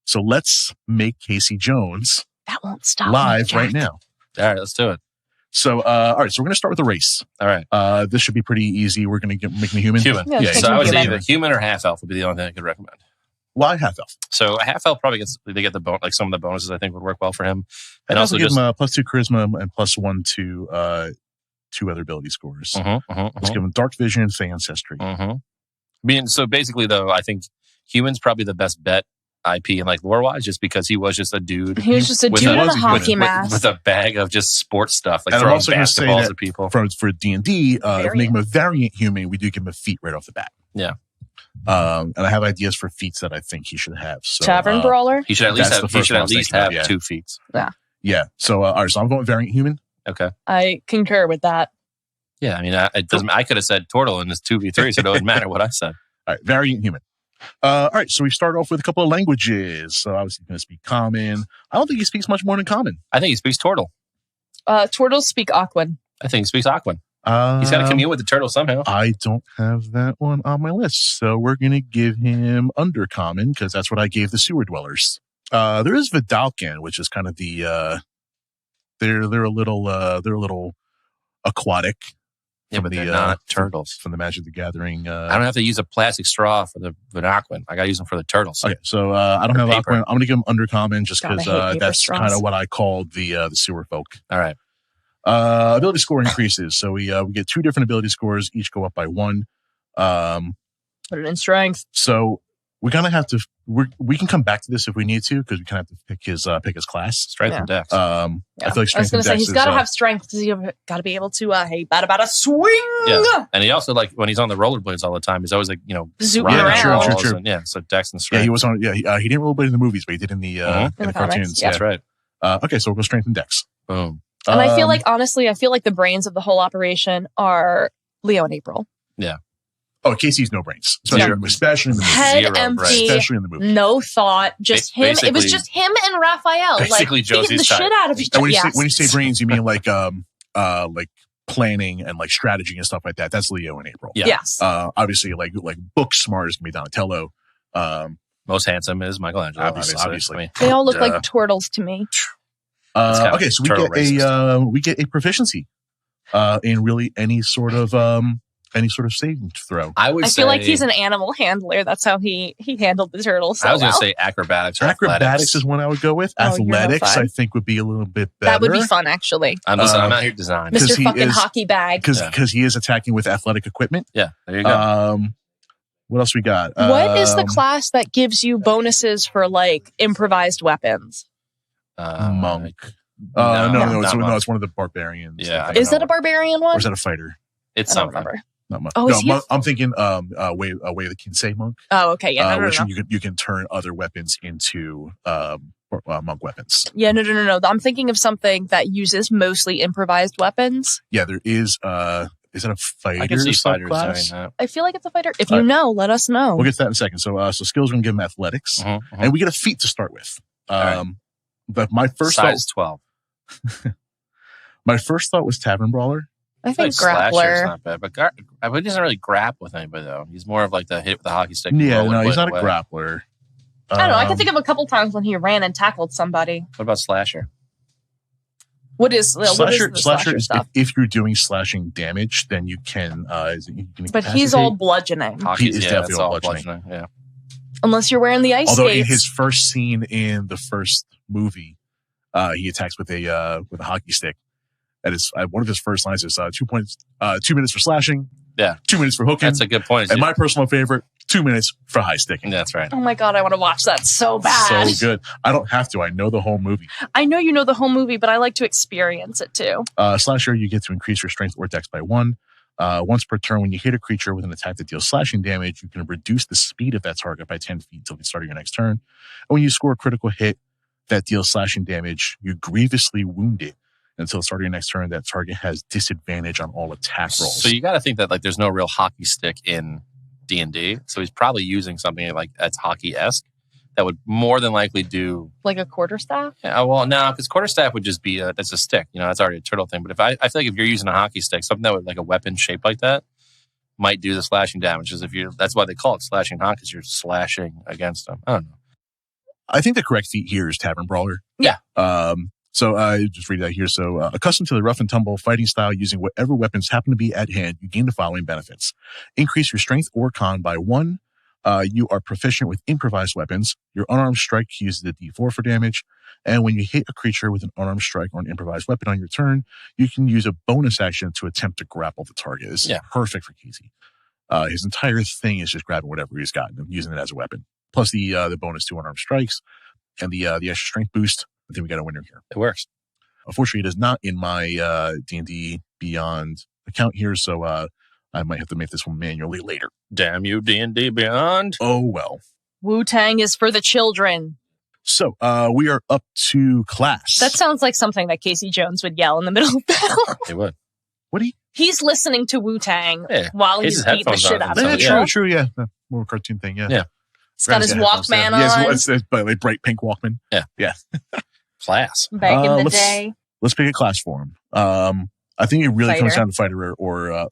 So let's make Casey Jones That won't stop live me, right Jack. now. All right, let's do it. So, all right. So we're going to start with the race. All right. This should be pretty easy. We're going to make me human. Human. Yeah, So I would say human. either human or half elf would be the only thing I could recommend. Why half elf? So a half elf probably gets like some of the bonuses I think would work well for him. And also give him a +2 charisma and +1 to 2 other ability scores. Let's give him dark vision and fey ancestry. I mean, so basically though, I think human's probably the best bet IP and like lore wise, just because he was just a dude. He was just a dude with a hockey mask. With a bag of just sports stuff, like and throwing I'm also basketballs at people. For D&D, if make him a variant human, we do give him a feat right off the bat. Yeah. And I have ideas for feats that I think he should have. So, Tavern Brawler? He should at least have 2 feats. Yeah. Yeah. So, all right. So I'm going variant human. Okay. I concur with that. Yeah. I mean, it doesn't. I could have said Tortle in this 2v3, so it doesn't matter what I said. All right. Variant human. All right. So we start off with a couple of languages. So obviously he's going to speak common. I don't think he speaks much more than common. I think he speaks Tortle. Turtles speak Aquan. I think he speaks Aquan. He's got to commune with the turtle somehow. I don't have that one on my list. So we're going to give him undercommon because that's what I gave the sewer dwellers. There is Vidalcan, which is kind of the, they're a little aquatic. Yeah, but they're not turtles. From the Magic the Gathering. I don't have to use a plastic straw for the Aquan. I got to use them for the turtles. Okay, so I don't have Aquan. I'm going to give him undercommon just because that's kind of what I called the sewer folk. All right. Ability score increases. So we get 2 different ability scores. Each go up by 1. Put it in strength. So we're gonna have to. We can come back to this if we need to because we kind of have to pick his class. Strength and dex. I feel like strength. I was gonna say he's got to have strength because he's got to be able to. Hey, bada swing. Yeah, and he also like when he's on the rollerblades all the time. He's always like zooming around. True. And, so dex and strength. Yeah, he was on. Yeah, he didn't rollerblade in the movies, but he did in the cartoons. Yeah. That's right. Okay, so we'll go strength and dex. Boom. And I feel like honestly, the brains of the whole operation are Leo and April. Yeah. Oh, Casey's no brains, especially in the movie. Head empty, especially in the movie. No thought, just him. It was just him and Raphael. Basically, like Josey's the shit out of each other. And when you say brains, you mean like planning and like strategy and stuff like that. That's Leo and April. Yeah. Yes. Obviously, like book smart is gonna be Donatello. Most handsome is Michelangelo. Obviously. I mean, they all look like turtles to me. Okay, so we get a proficiency in really any sort of saving throw. I feel like he's an animal handler. That's how he handled the turtles. So I was going to say acrobatics. Or acrobatics is one I would go with. Athletics, I think, would be a little bit better. That would be fun, actually. I'm out here designing. Mr. Fucking Hockey Bag. Because he is attacking with athletic equipment. Yeah, there you go. What else we got? What is the class that gives you bonuses for like improvised weapons? Monk. No, it's one of the barbarians. Yeah, is that a barbarian one? Or is that a fighter? It's something. Not monk. Oh, no, I'm thinking way of the Kinsei monk. Oh, okay, yeah, which you can turn other weapons into monk weapons. Yeah, no. I'm thinking of something that uses mostly improvised weapons. Yeah, there is. Is that a fighter? I can see fighters class? doing that. I feel like it's a fighter. If you know, let us know. We'll get to that in a second. So skills, we're gonna give them athletics, and we get a feat to start with. But my first size 12. My first thought was Tavern Brawler. I think Grappler. Not bad, but he doesn't really grapple with anybody though. He's more of like the hit with the hockey stick. Yeah, no, he's not a grappler. I don't know. I can think of a couple times when he ran and tackled somebody. What about Slasher? What is Slasher stuff? If you're doing slashing damage, then you can. But he's all bludgeoning. He is definitely all bludgeoning. Yeah. Unless you're wearing the ice skates. Although in his first scene in the first movie, he attacks with a hockey stick. That is one of his first lines is 2 minutes for slashing. Yeah. 2 minutes for hooking. That's a good point. And my personal favorite, 2 minutes for high sticking. That's right. Oh my God, I want to watch that so bad. So good. I don't have to. I know the whole movie. I know you know the whole movie, but I like to experience it too. Slasher, you get to increase your strength or dex by 1. Once per turn, when you hit a creature with an attack that deals slashing damage, you can reduce the speed of that target by 10 feet until the start of your next turn. And when you score a critical hit that deals slashing damage, you grievously wound it. Until the start of your next turn, that target has disadvantage on all attack rolls. So you got to think that like there's no real hockey stick in D&D. So he's probably using something like that's hockey-esque that would more than likely do like a quarterstaff. Yeah, well, no, because quarterstaff would just be that's a stick. That's already a turtle thing. But if I feel like if you're using a hockey stick, something that would like a weapon shaped like that might do the slashing damage. That's why they call it slashing hockey, because you're slashing against them. I don't know. I think the correct feat here is Tavern Brawler. Yeah. So I just read that here. So accustomed to the rough and tumble fighting style using whatever weapons happen to be at hand, you gain the following benefits. Increase your strength or con by 1. You are proficient with improvised weapons. Your unarmed strike uses the D4 for damage. And when you hit a creature with an unarmed strike or an improvised weapon on your turn, you can use a bonus action to attempt to grapple the target. This is perfect for Casey. His entire thing is just grabbing whatever he's got and using it as a weapon. Plus the bonus to unarmed strikes and the extra strength boost. I think we got a winner here. It works. Unfortunately, it is not in my D&D Beyond account here, so I might have to make this one manually later. Damn you, D&D Beyond. Oh, well. Wu-Tang is for the children. So, we are up to class. That sounds like something that Casey Jones would yell in the middle of battle. It would. What do you? He's listening to Wu-Tang while he's beating the shit out of it. people. True, yeah. More cartoon thing, yeah. He's got his Walkman on. Yes, it's like bright pink Walkman. Yeah. Class. Back in the day. Let's pick a class for him. I think it really comes down to fighter or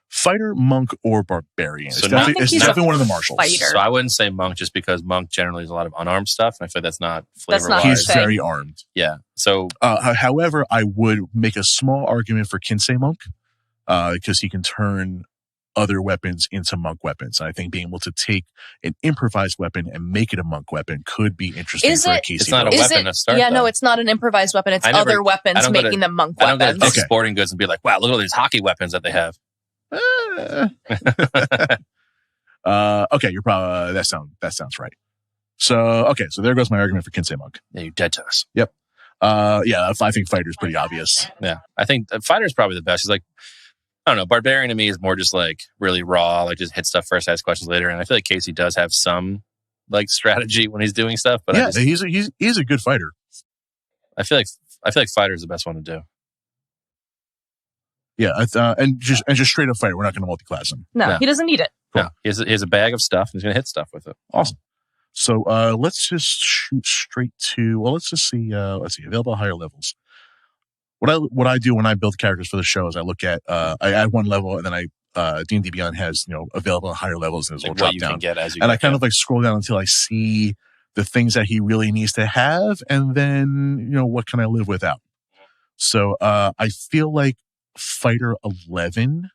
fighter, monk, or barbarian. So it's definitely one of the martials. Fighter. So I wouldn't say monk just because monk generally is a lot of unarmed stuff. And I feel that's not flavor-wise. He's very armed. Yeah. So, however, I would make a small argument for Kinsei monk because he can turn other weapons into monk weapons. I think being able to take an improvised weapon and make it a monk weapon could be interesting for a Casey. It's not a weapon to start. Yeah, no, it's not an improvised weapon. It's other weapons making them monk weapons. I don't go to sporting goods and be like, wow, look at all these hockey weapons that they have. Okay, you're probably that sounds right. So there goes my argument for Kinsei monk. Yeah, you're dead to us. Yep. I think fighter's pretty obvious. Yeah, I think fighter's probably the best. It's like, I don't know, barbarian to me is more just like really raw, like just hit stuff first, ask questions later. And I feel like Casey does have some like strategy when he's doing stuff. But yeah, he's a good fighter. I feel like fighter is the best one to do. Yeah, and just straight up fighter. We're not going to multi-class him. No, he doesn't need it. Cool. No, he has a bag of stuff. And he's going to hit stuff with it. Awesome. So let's just shoot straight to. Well, let's just see. Let's see available higher levels. What I do when I build characters for the show is I look at I add one level and then I D&D Beyond has available at higher levels and there's a little drop down. And I kind of like scroll down until I see the things that he really needs to have, and then what can I live without. So I feel like Fighter 11,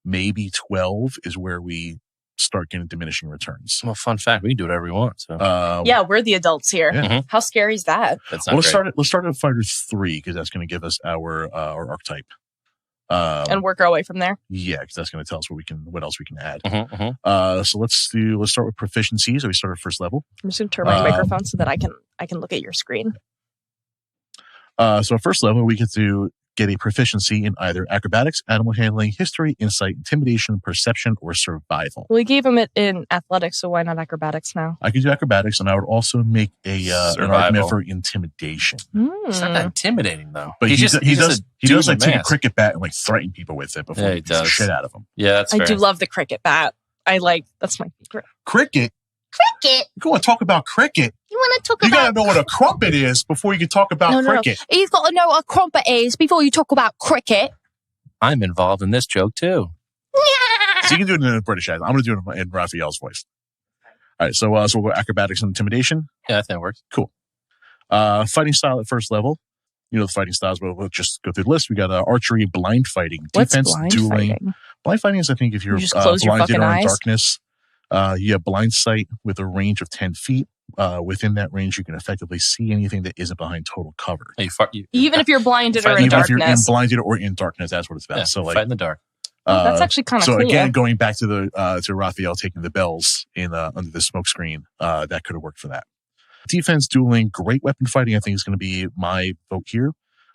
maybe 12 is where we start getting diminishing returns. Well, fun fact, we can do whatever we want. So yeah, we're the adults here. Yeah. How scary is that? That's not great. Let's start at Fighter 3 because that's going to give us our archetype. And work our way from there. Yeah, because that's going to tell us what else we can add. So let's start with proficiency. So we start at first level. I'm just going to turn my microphone so that I can look at your screen. So at first level, we get to get a proficiency in either acrobatics, animal handling, history, insight, intimidation, perception, or survival. We gave him it in athletics, so why not acrobatics now? I could do acrobatics, and I would also make an argument for intimidation. It's not that intimidating, though. But he does like take a cricket bat and like threaten people with it before he beats the shit out of them. Yeah, that's fair. I do love the cricket bat. That's my favorite. Cricket? You want to talk about cricket? You gotta know what a crumpet is before you can talk about cricket. No. You've got to know what a crumpet is before you talk about cricket. I'm involved in this joke too. So you can do it in a British accent. I'm going to do it in Raphael's voice. All right, so we'll go acrobatics and intimidation. Yeah, I think it works. Cool. Fighting style at first level. The fighting styles, but we'll just go through the list. We got archery, blind fighting, defense, dueling. Blind fighting is, I think, if you're blinded or in darkness. You have blind sight with a range of 10 feet. Within that range, you can effectively see anything that isn't behind total cover. Even if you're blinded or in darkness. Even if you're blinded or in darkness, that's what it's about. Yeah, so fight in the dark. That's actually kind of cool. So again, going back to to Raphael taking the bells in under the smoke screen, that could have worked for that. Defense, dueling, great weapon fighting, I think is going to be my vote here.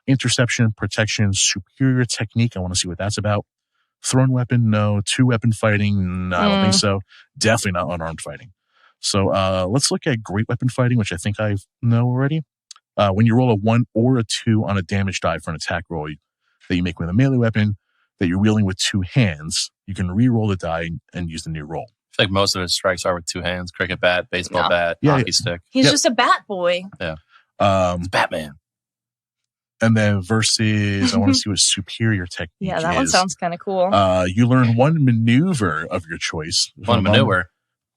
Interception, protection, superior technique. I want to see what that's about. Thrown weapon, no. Two weapon fighting, no, I don't think so. Definitely not unarmed fighting. So let's look at great weapon fighting, which I think I know already. When you roll a 1 or a 2 on a damage die for an attack roll that you make with a melee weapon that you're wielding with 2 hands, you can re-roll the die and use the new roll. I feel like most of his strikes are with 2 hands. Cricket bat, baseball bat, hockey stick. He's just a bat boy. Yeah. It's Batman. And then versus, I want to see what superior technique is. Yeah, that one sounds kind of cool. You learn one maneuver of your choice. One maneuver?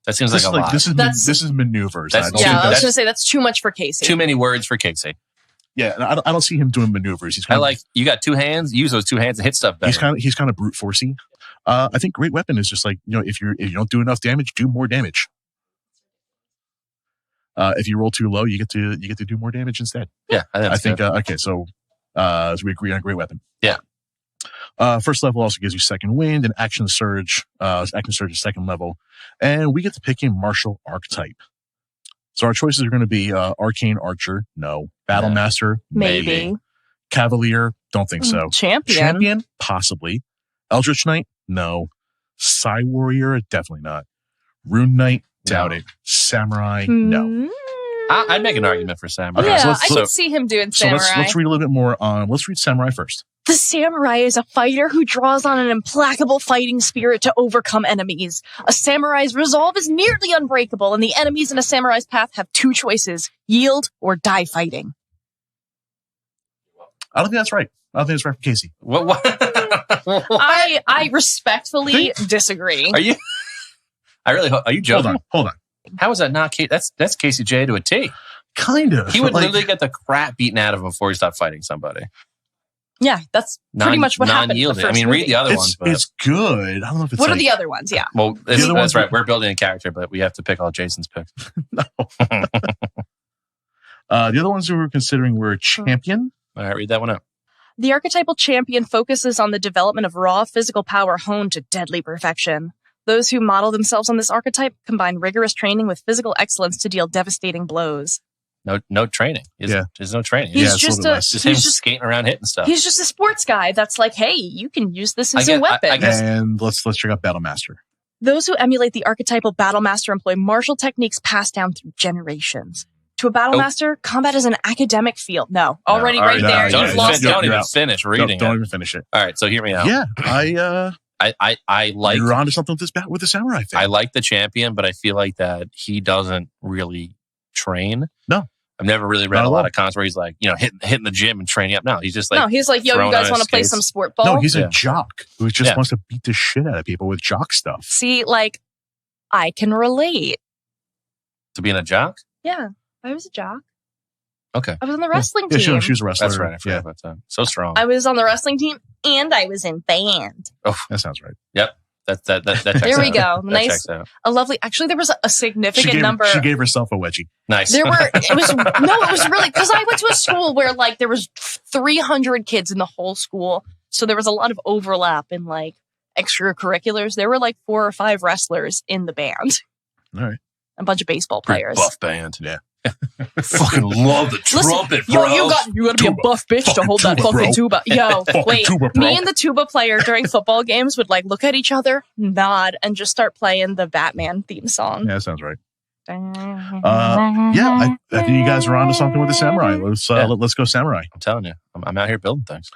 That seems like a lot. This is maneuvers. I was going to say that's too much for Casey. Too many words for Casey. Yeah, I don't see him doing maneuvers. You got 2 hands. Use those 2 hands and hit stuff better. He's kind of brute forcey. I think great weapon is just like, if you don't do enough damage, do more damage. If you roll too low, you get to do more damage instead. Yeah, I think okay. So we agree on great weapon. Yeah. First level also gives you second wind and action surge. Action surge is second level, and we get to pick a martial archetype. So our choices are going to be arcane archer, no. Battle master, maybe. Cavalier, don't think so. Champion, possibly. Eldritch Knight, no. Psy warrior, definitely not. Rune Knight, doubt it. Samurai, no. I'd make an argument for samurai. Yeah, so I can see him doing samurai. So let's read a little bit more on. Let's read samurai first. The samurai is a fighter who draws on an implacable fighting spirit to overcome enemies. A samurai's resolve is nearly unbreakable, and the enemies in a samurai's path have 2 choices: yield or die fighting. I don't think that's right. I don't think that's right for Casey. What? I respectfully disagree. Are you? Are you joking? Hold on. How is that not Casey? That's Casey J to a T. Kind of. He would literally get the crap beaten out of him before he stopped fighting somebody. Yeah, that's pretty much what happened. I mean, read the other ones. But it's good. I don't know if it's What are the other ones? Yeah. Well, that's right. We're building a character, but we have to pick all Jason's picks. No. The other ones we were considering were champion. All right, read that one up. The archetypal champion focuses on the development of raw physical power honed to deadly perfection. Those who model themselves on this archetype combine rigorous training with physical excellence to deal devastating blows. No training. There's no training. He's just him skating around hitting stuff. He's just a sports guy that's like, hey, you can use this as a weapon. I guess. And let's check out Battle Master. Those who emulate the archetypal Battle Master employ martial techniques passed down through generations. To a Battle Master, combat is an academic field. Don't even finish reading Don't even finish it. All right, so hear me out. Yeah, I like. You're onto something with the samurai thing. I like the champion, but I feel like that he doesn't really train. No. I've never really read a lot of cons where he's like, hitting the gym and training up. No, he's just like, he's like, yo, you guys want to play some sport ball? No, he's a jock who just wants to beat the shit out of people with jock stuff. See, like, I can relate. To being a jock? Yeah, I was a jock. Okay. I was on the wrestling team. Yeah, she was a wrestler. That's right. I forgot about that. So strong. I was on the wrestling team and I was in band. Oh, that sounds right. Yep. That checks there we out. go. Nice. A lovely. Actually, there was a significant number. She gave herself a wedgie. Nice. It was really, because I went to a school where like there was 300 kids in the whole school. So there was a lot of overlap in like extracurriculars. There were like 4 or 5 wrestlers in the band. All right. A bunch of baseball players. Buff band. Yeah. Fucking love the trumpet, bro. You got to be a buff bitch to hold that fucking tuba. Yo, wait. Me and the tuba player during football games would like look at each other, nod, and just start playing the Batman theme song. Yeah, that sounds right. I think you guys are onto something with the samurai. Let's go samurai. I'm telling you, I'm out here building things.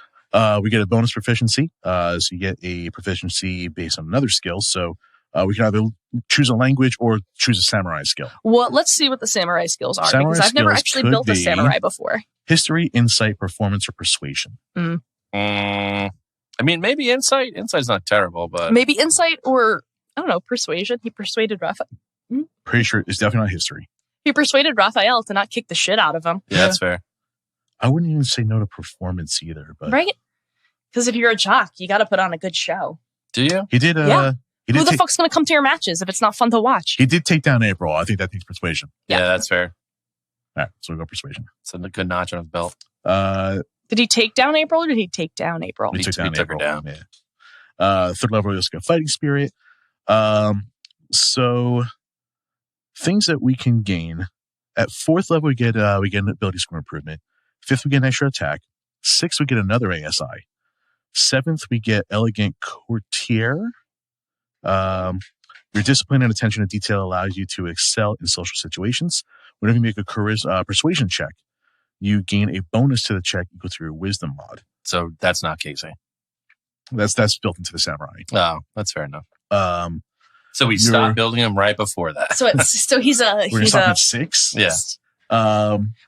We get a bonus proficiency. So you get a proficiency based on another skill. So we can either choose a language or choose a samurai skill. Well, let's see what the samurai skills are, because I've never actually built a samurai before. History, insight, performance, or persuasion. I mean, maybe insight. Insight's not terrible, but maybe insight or, I don't know, persuasion. He persuaded Raphael. Pretty sure it's definitely not history. He persuaded Raphael to not kick the shit out of him. Yeah, that's fair. I wouldn't even say no to performance either. But right? Because if you're a jock, you got to put on a good show. Do you? He did. Who the fuck's going to come to your matches if it's not fun to watch? He did take down April. I think that takes persuasion. Yeah, that's fair. All right, so we go persuasion. It's a good notch on his belt. Did he take down April or did he take down April? He took her down. Yeah. Third level, we just got fighting spirit. So things that we can gain at 4th level, we get an ability score improvement. 5th, we get an extra attack. 6th, we get another ASI. 7th, we get elegant courtier. Your discipline and attention to detail allows you to excel in social situations. Whenever you make a persuasion check, you gain a bonus to the check equal to your wisdom mod. So that's not Casey. That's built into the samurai. Oh, that's fair enough. So we stopped building him right before that. So he's at 6. Yeah.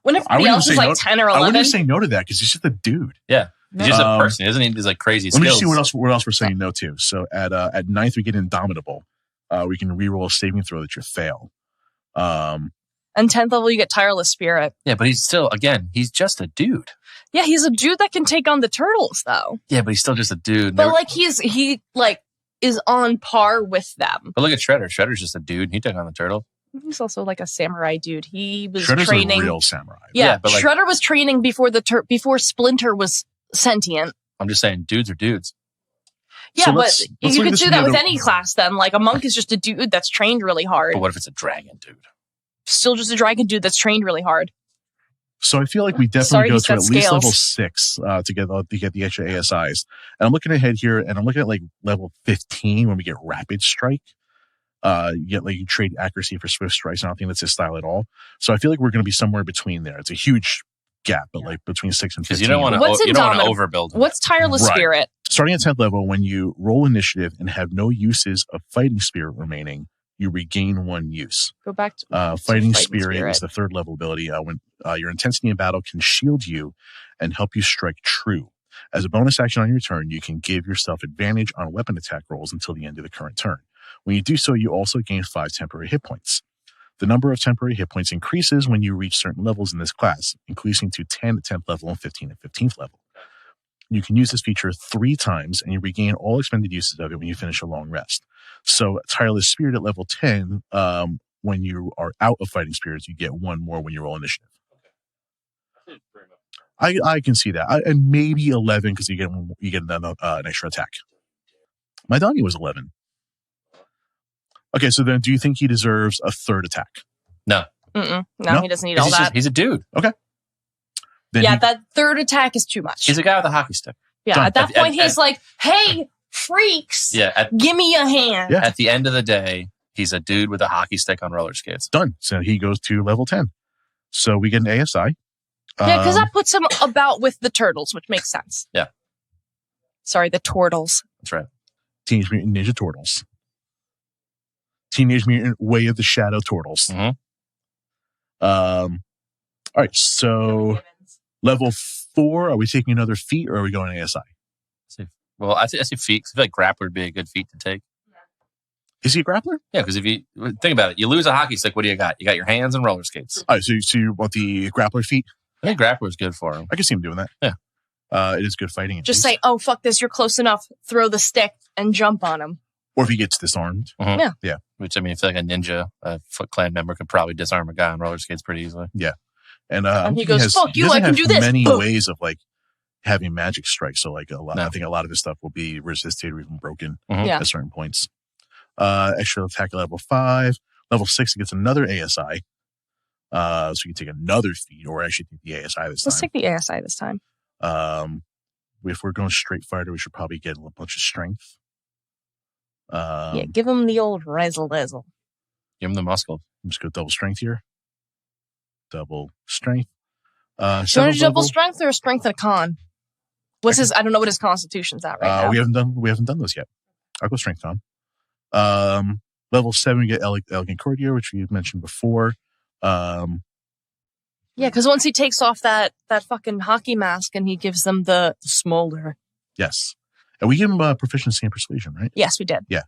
When everybody else is like 10 or 11. I wouldn't even say no to that because he's just a dude. Yeah. He's just a person. He doesn't need these like crazy skills. Let me see what else we're saying no to. So at 9th, we get Indomitable. we can reroll a saving throw that you fail. And 10th level, you get Tireless Spirit. Yeah, but he's still, again, he's just a dude. Yeah, he's a dude that can take on the turtles, though. Yeah, but he's still just a dude. But he is on par with them. But look at Shredder. Shredder's just a dude. He took on the turtle. He's also like a samurai dude. He was Shredder's training. a real samurai. Yeah, but Shredder was training before before Splinter was sentient. I'm just saying, dudes are dudes. Yeah, So but let's you look could at do that with any class then. Like a monk is just a dude that's trained really hard. But what if it's a dragon dude? Still just a dragon dude that's trained really hard. So I feel like we definitely go to at least level 6 to get the extra ASIs. And I'm looking ahead here, and I'm looking at like level 15 when we get Rapid Strike. You trade accuracy for Swift Strikes. I don't think that's his style at all. So I feel like we're going to be somewhere between there. It's a huge gap, but like between 6 and 15. Because you don't want to overbuild him. What's Tireless Spirit? Starting at 10th level, when you roll initiative and have no uses of Fighting Spirit remaining, you regain 1 use. Go back to Fighting Spirit is the 3rd level ability. When your intensity in battle can shield you and help you strike true. As a bonus action on your turn, you can give yourself advantage on weapon attack rolls until the end of the current turn. When you do so, you also gain 5 temporary hit points. The number of temporary hit points increases when you reach certain levels in this class, increasing to 10 at 10th level and 15 at 15th level. You can use this feature 3 times, and you regain all expended uses of it when you finish a long rest. So Tireless Spirit at level 10, when you are out of Fighting Spirits, you get 1 more when you roll initiative. I can see that. And maybe 11 because you get an extra attack. My Donnie was 11. Okay, so then do you think he deserves a 3rd attack? No. No, he doesn't need all that. He's a dude. Okay. Then that 3rd attack is too much. He's a guy with a hockey stick. Yeah, Done. at that point, he's like, hey, freaks, give me a hand. Yeah. At the end of the day, he's a dude with a hockey stick on roller skates. Done. So he goes to level 10. So we get an ASI. Yeah, because that puts him about with the turtles, which makes sense. Yeah. Sorry, the Tortles. That's right. Teenage Mutant Ninja Turtles. Teenage Mutant Way of the Shadow Turtles. Mm-hmm. All right, so level 4, are we taking another feat or are we going ASI? Well, I say feat. I feel like grappler would be a good feat to take. Is he a grappler? Yeah, because if you think about it, you lose a hockey stick, what do you got? You got your hands and roller skates. All right, so you want the grappler feat? I think grappler is good for him. I can see him doing that. Yeah. It is good fighting. Just say, oh, fuck this, you're close enough. Throw the stick and jump on him. Or if he gets disarmed. Mm-hmm. Yeah. Which, I mean, I feel like a ninja, a Foot Clan member could probably disarm a guy on roller skates pretty easily. Yeah. And he goes, fuck you, I can do this. Many Boom. ways of like having magic strikes. So like I think a lot of his stuff will be resisted or even broken at certain points. Extra attack at level 5. Level 6 gets another ASI. So you can take another feat, or actually take the ASI this time. Let's take the ASI this time. If we're going straight fighter, we should probably get a bunch of strength. Give him the old razzle dazzle. Give him the muscle. I'm just going to double strength here. Double strength. Do you want to double strength or a strength and a con? What's his? I don't know what his constitution's at right now. We haven't done those yet. I'll go strength con. Level 7, we get Elegant Courtier, which we mentioned before. Because once he takes off that fucking hockey mask and he gives them the smolder. Yes. And we give him proficiency in persuasion, right? Yes, we did. Yeah.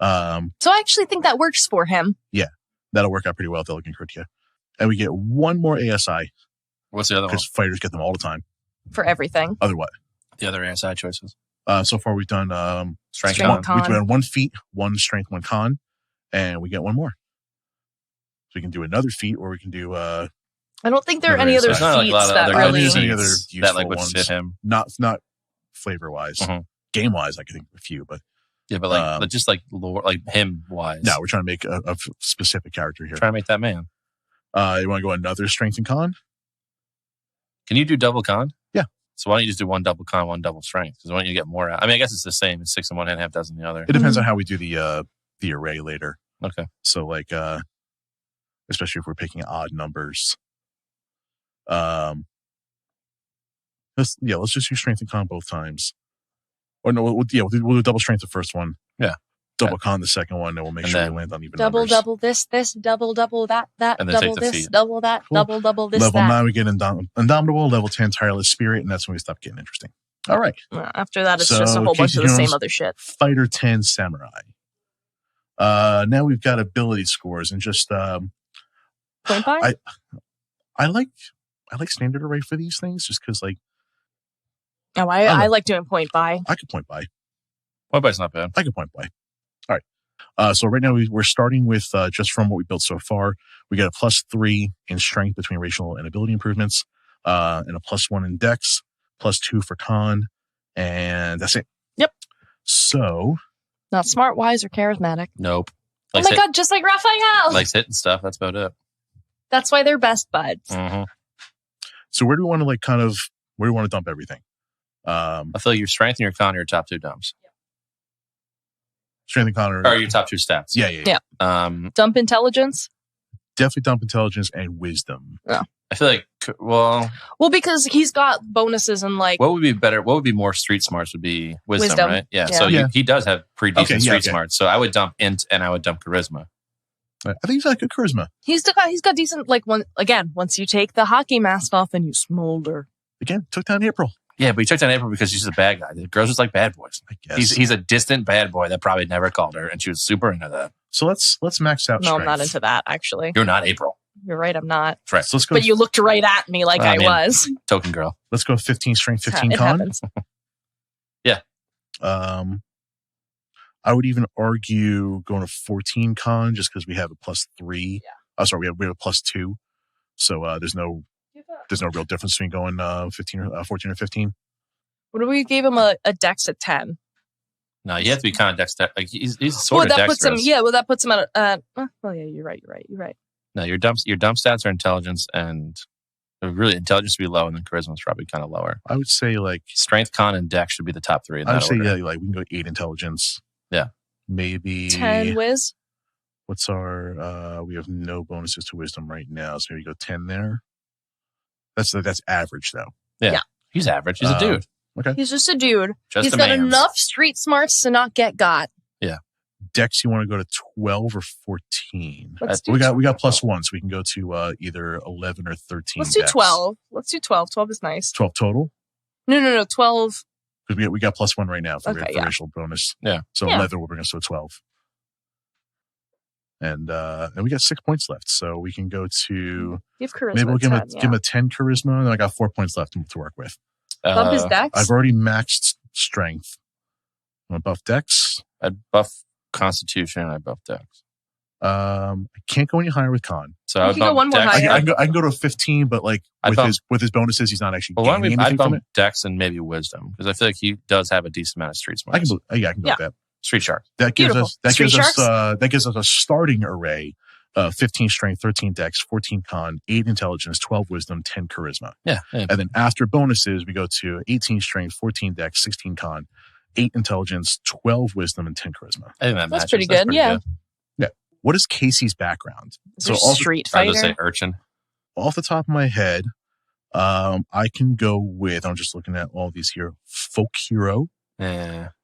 So I actually think that works for him. Yeah. That'll work out pretty well with Elegant Courtier. And we get 1 more ASI. What's the other one? Because fighters get them all the time. For everything. Other what? The other ASI choices. So far we've done strength con. We've done 1 feat, 1 strength, 1 con, and we get 1 more. So we can do another feat, or we can do I don't think there are any other feats that really any other useful that would ones. fit him. Not flavor wise. Game wise, I can think of a few, but but just like lore, like him wise. No, we're trying to make a specific character here. Trying to make that man. You want to go another strength and con? Can you do double con? Yeah. So why don't you just do 1 double con, 1 double strength? Because why don't you get more out? I mean, I guess it's the same. It's 6 in one hand, half dozen in the other. It depends on how we do the array later. Okay. So like, especially if we're picking odd numbers. Let's just use strength and con both times. Or no, we'll do double strength the first one. Yeah. Double con the second one, and we'll make sure we land on even numbers. Double this, double that, and then double this, double that, cool. double this, Level that. 9, we get Indomitable. Level 10, Tireless Spirit, and that's when we stop getting interesting. All right. After that, it's just a whole bunch of the same other shit. Fighter 10 Samurai. Now we've got ability scores and just Point buy? I like standard array for these things just because like I like doing point buy. I could point buy. Point buy's not bad. I could point buy. All right. So right now we're starting with just from what we built so far. We got a +3 in strength between racial and ability improvements, and a +1 in dex, +2 for con, and that's it. Yep. So Not smart, wise, or charismatic. Nope. Oh my god, just like Raphael. Likes hitting stuff. That's about it. That's why they're best buds. Mm-hmm. So where do we want to where do we want to dump everything? I feel your strength and your con are your top 2 dumps. Strength and con are your top 2 stats. Yeah. Dump intelligence. Definitely dump intelligence and wisdom. Yeah. I feel like, well, because he's got bonuses and like. What would be better? What would be more street smarts would be wisdom. Right? Yeah. So he does have pretty decent street smarts. So I would dump int and I would dump charisma. I think he's got good charisma. He's got decent, like, once you take the hockey mask off and you smolder. Again, took down April. Yeah, but he took down April because she's a bad guy. The girls just like bad boys. I guess. He's a distant bad boy that probably never called her, and she was super into that. So let's max out strength. No, I'm not into that, actually. You're not April. You're right, I'm not. That's right. So let's go. But you looked right at me like I was. Token girl. Let's go 15 strength, 15 It con. happens. Yeah. I would even argue going to 14 con just because we have a +3. Yeah. Oh, sorry, we have a +2. So there's no real difference between going 14 or 15. What if we gave him a dex at 10? No, you have to be kind of dexter. Like he's sort of dexterous. That puts him at. Well, yeah, you're right. No, your dump stats are intelligence, and really intelligence would be low, and then charisma is probably kind of lower. I would say like strength, con, and dex should be the top 3. I would say like we can go 8 intelligence. Yeah, maybe 10 whiz. What's our? We have no bonuses to wisdom right now, so maybe go 10 there. That's average though. Yeah. He's average. He's a dude. Okay. He's just a dude. He's got enough street smarts to not get got. Yeah. Dex, you want to go to 12 or 14? We got +1, so we can go to either 11 or 13. Let's do Dex. 12. Let's do 12. 12 is nice. 12 total? No. 12. Because we got +1 right now for racial bonus. Yeah. So 11 will bring us to a 12. And we got 6 points left, so we can go to charisma. Maybe we'll give him a 10 charisma, and then I got 4 points left to work with. Bump his dex? I've already maxed strength. I'm gonna buff dex. I'd buff constitution. I buff dex. I can't go any higher with con. So I can go one more higher. I can go to 15, but like with his bonuses, he's not actually gaining anything from it. Dex and maybe wisdom because I feel like he does have a decent amount of street smarts. I can go with that. Street shark. That gives us a starting array. 15 strength, 13 dex, 14 con, 8 intelligence, 12 wisdom, 10 charisma. Yeah. And then after bonuses, we go to 18 strength, 14 dex, 16 con, 8 intelligence, 12 wisdom, and 10 charisma. I think that's pretty good. Yeah. What is Casey's background? Street fighter. I would say urchin. Off the top of my head, I can go with, I'm just looking at all these here, folk hero,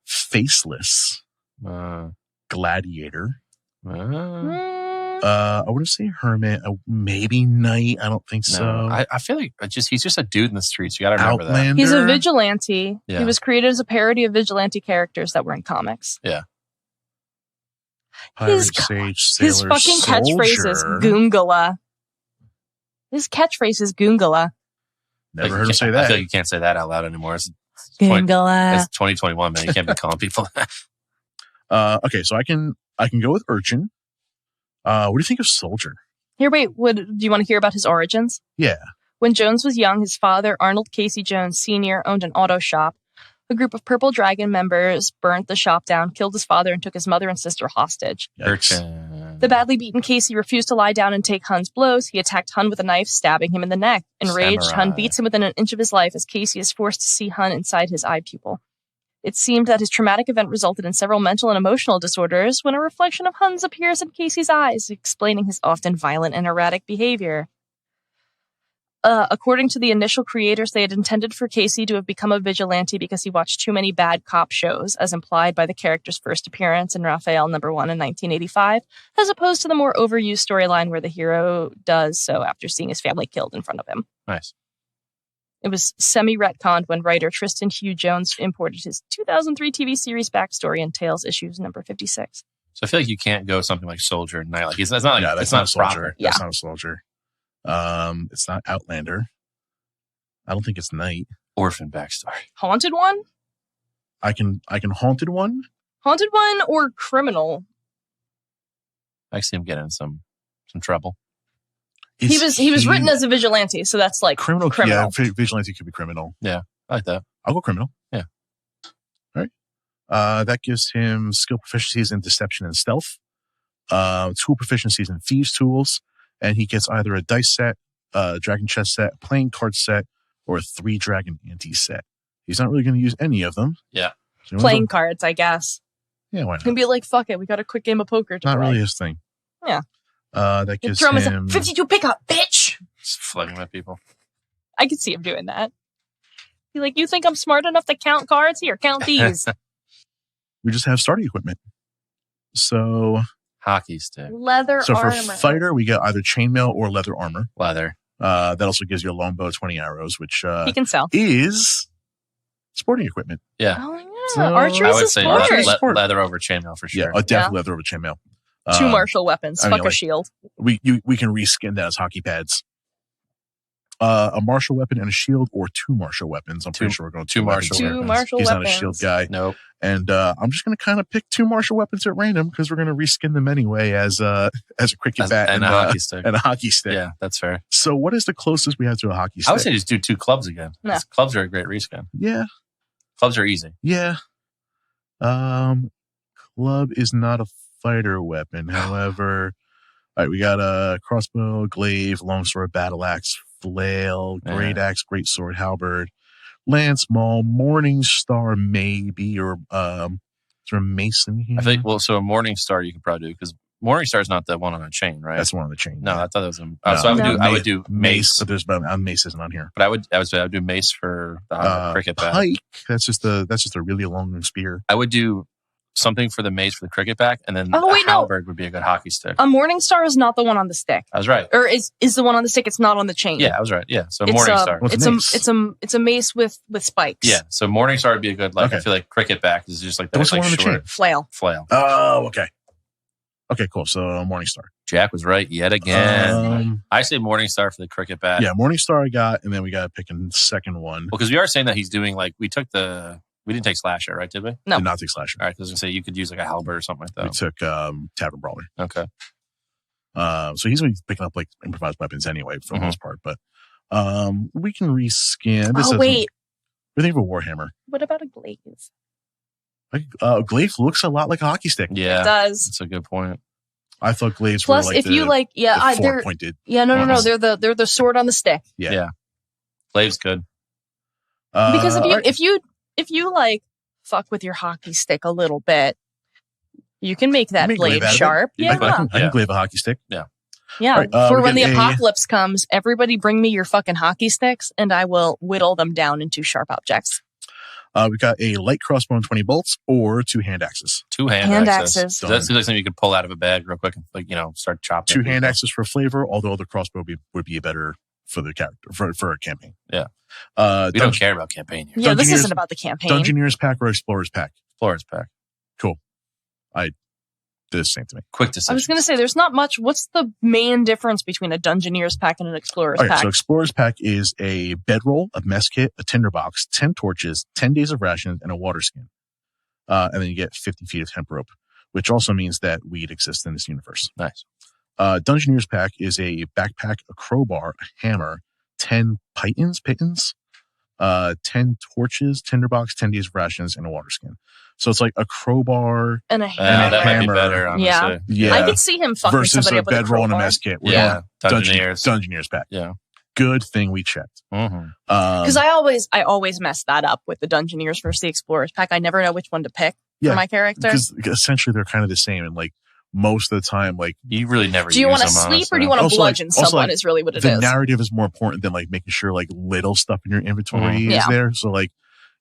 faceless, gladiator, I wouldn't say hermit, maybe knight. I don't think so. I feel like he's just a dude in the streets. You got to remember Outlander. that. He's a vigilante. Yeah. He was created as a parody of vigilante characters that were in comics. Yeah. Pirate, sage, sailor, his fucking soldier. catchphrase is Goongala. His catchphrase is Goongala. Never heard him say that. I feel like you can't say that out loud anymore. It's Goongala. It's 2021, man. You can't be calling people that. Okay, so I can go with urchin. What do you think of soldier? Here, wait. Do you want to hear about his origins? Yeah. When Jones was young, his father, Arnold Casey Jones Sr., owned an auto shop. A group of Purple Dragon members burnt the shop down, killed his father, and took his mother and sister hostage. Urchin. The badly beaten Casey refused to lie down and take Hun's blows. He attacked Hun with a knife, stabbing him in the neck. Enraged, Hun beats him within an inch of his life as Casey is forced to see Hun inside his eye pupil. It seemed that his traumatic event resulted in several mental and emotional disorders when a reflection of Hun's appears in Casey's eyes, explaining his often violent and erratic behavior. According to the initial creators, they had intended for Casey to have become a vigilante because he watched too many bad cop shows, as implied by the character's first appearance in Raphael #1 in 1985, as opposed to the more overused storyline where the hero does so after seeing his family killed in front of him. Nice. It was semi-retconned when writer Tristan Hugh Jones imported his 2003 TV series backstory in Tales issues number 56. So I feel like you can't go something like soldier and knight. Like it's not like that's it's not a soldier. proper. That's not a soldier. It's not Outlander. I don't think it's knight. Orphan backstory. Haunted one? I can haunted one. Haunted one or criminal? I see him getting in some trouble. He was written as a vigilante, so that's like criminal. Yeah, vigilante could be criminal. Yeah, I like that. I'll go criminal. Yeah. All right. That gives him skill proficiencies in deception and stealth, tool proficiencies in thieves tools, and he gets either a dice set, a dragon chest set, a playing card set, or a 3 dragon ante set. He's not really going to use any of them. Yeah. So playing cards, I guess. Yeah, why not? He'd be like, fuck it, we got a quick game of poker to Not play. really his thing. Yeah. That gives throw him him... as a 52 pickup, bitch! Just flooding at people. I could see him doing that. Be like, you think I'm smart enough to count cards? Here, count these. We just have starting equipment. So... Hockey stick. Leather armor. For fighter, we get either chainmail or leather armor. Leather. That also gives you a longbow, 20 arrows, which he can sell. Is sporting equipment. Yeah. Oh, yeah. So Archery I is would a say sport. leather over chainmail for sure. Yeah, definitely leather over chainmail. 2 martial weapons. Fuck a shield. We can reskin that as hockey pads. A martial weapon and a shield, or 2 martial weapons. I'm pretty sure we're going 2 martial weapons. 2 martial He's weapons. not a shield guy. Nope. And I'm just going to kind of pick 2 martial weapons at random because we're going to reskin them anyway as a cricket bat and a hockey stick. And a hockey stick. Yeah, that's fair. So what is the closest we have to a hockey stick? I would say just do 2 clubs again. Yeah. Clubs are a great reskin. Yeah. Clubs are easy. Yeah. Club is not a fighter weapon. However, all right, we got a crossbow, glaive, longsword, battle axe, flail, great axe, great sword, halberd, lance, maul, morning star, maybe, or sort of mason here. I think. Well, so a morning star you could probably do because morning star is not the one on a chain, right? That's the one on the chain. No, yeah. I thought that was. So I would do mace. But mace isn't on here. But I would do mace for the cricket bat. Pike. That's just a really long spear. I would do something for the mace for the cricket bat, and then halberd would be a good hockey stick. A morning star is not the one on the stick. I was right. Or is the one on the stick? It's not on the chain. Yeah, I was right. Yeah, so morning star. It's a mace with spikes. Yeah, so morning star would be a good. Like I feel like cricket bat is just like that. What's like on the chain? Flail. Oh, okay. Okay, cool. So morning star. Jack was right yet again. I say morning star for the cricket bat. Yeah, morning star I got, and then we got to pick a second one. Well, because we are saying that he's doing like we didn't take slasher, right? Did we? No, did not take slasher. All right, because I was gonna say you could use like a halberd or something like that. We took tavern brawler. Okay. So he's going to be picking up like improvised weapons anyway for the most part, but we can reskin. Wait. We think of a warhammer. What about a glaive? Glaive looks a lot like a hockey stick. Yeah, it does. That's a good point. I thought glaives Plus, were like if you like, yeah, they're pointed. Yeah, no, they're the sword on the stick. Yeah. Glaive's good. Because if you like fuck with your hockey stick a little bit, you can make that blade sharp. Yeah, I can glaive a hockey stick. Yeah. Yeah, right, for when the apocalypse comes, everybody bring me your fucking hockey sticks, and I will whittle them down into sharp objects. We got a light crossbow and 20 bolts, or 2 hand axes. 2 hand axes. So that seems like something you could pull out of a bag real quick and start chopping. 2 hand axes for flavor, although the crossbow would be better for the character for a campaign. Yeah. We don't care about campaign here. Yeah, this isn't about the campaign. Dungeoneer's pack or Explorer's pack? Explorer's pack. Cool. I did the same to me. Quick decision. I was going to say, there's not much. What's the main difference between a Dungeoneer's pack and an Explorer's pack? So Explorer's pack is a bedroll, a mess kit, a tinderbox, 10 torches, 10 days of rations, and a water skin. And then you get 50 feet of hemp rope, which also means that weed exists in this universe. Nice. Dungeoneer's pack is a backpack, a crowbar, a hammer, 10 pitons, 10 torches, tinderbox, 10 days of rations, and a water skin. So it's like a crowbar and a hammer. That might be better, honestly. Yeah. I could see him fucking versus somebody a up with bedroll a and a crowbar. mess kit. Yeah. Dungeoneer's pack. Yeah. Good thing we checked. Because I always mess that up with the Dungeoneers versus the Explorers pack. I never know which one to pick for my character. Because essentially they're kind of the same, and like most of the time, like you really never. Do you want to sleep or do you want to bludgeon someone? Is really what it is. The narrative is more important than like making sure like little stuff in your inventory is there. So like,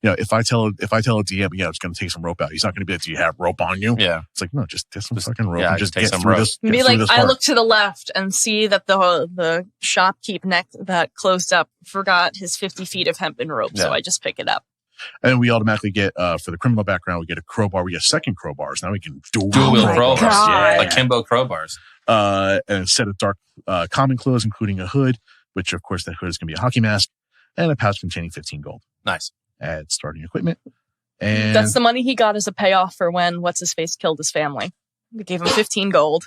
if I tell a DM, it's going to take some rope out. He's not going to be like, do you have rope on you? Yeah. It's like, no, just get some fucking rope. And just take get some through rope. this. Be like, I look to the left and see that the shopkeep neck that closed up forgot his 50 feet of hempen rope, so I just pick it up. And we automatically get, for the criminal background, we get a crowbar. We get second crowbars. Now we can dual wield crowbars. God. Like Kimbo crowbars. And a set of dark common clothes, including a hood, which, of course, that hood is going to be a hockey mask, and a pouch containing 15 gold. Nice. Add starting equipment. And that's the money he got as a payoff for when What's-His-Face killed his family. We gave him 15 gold.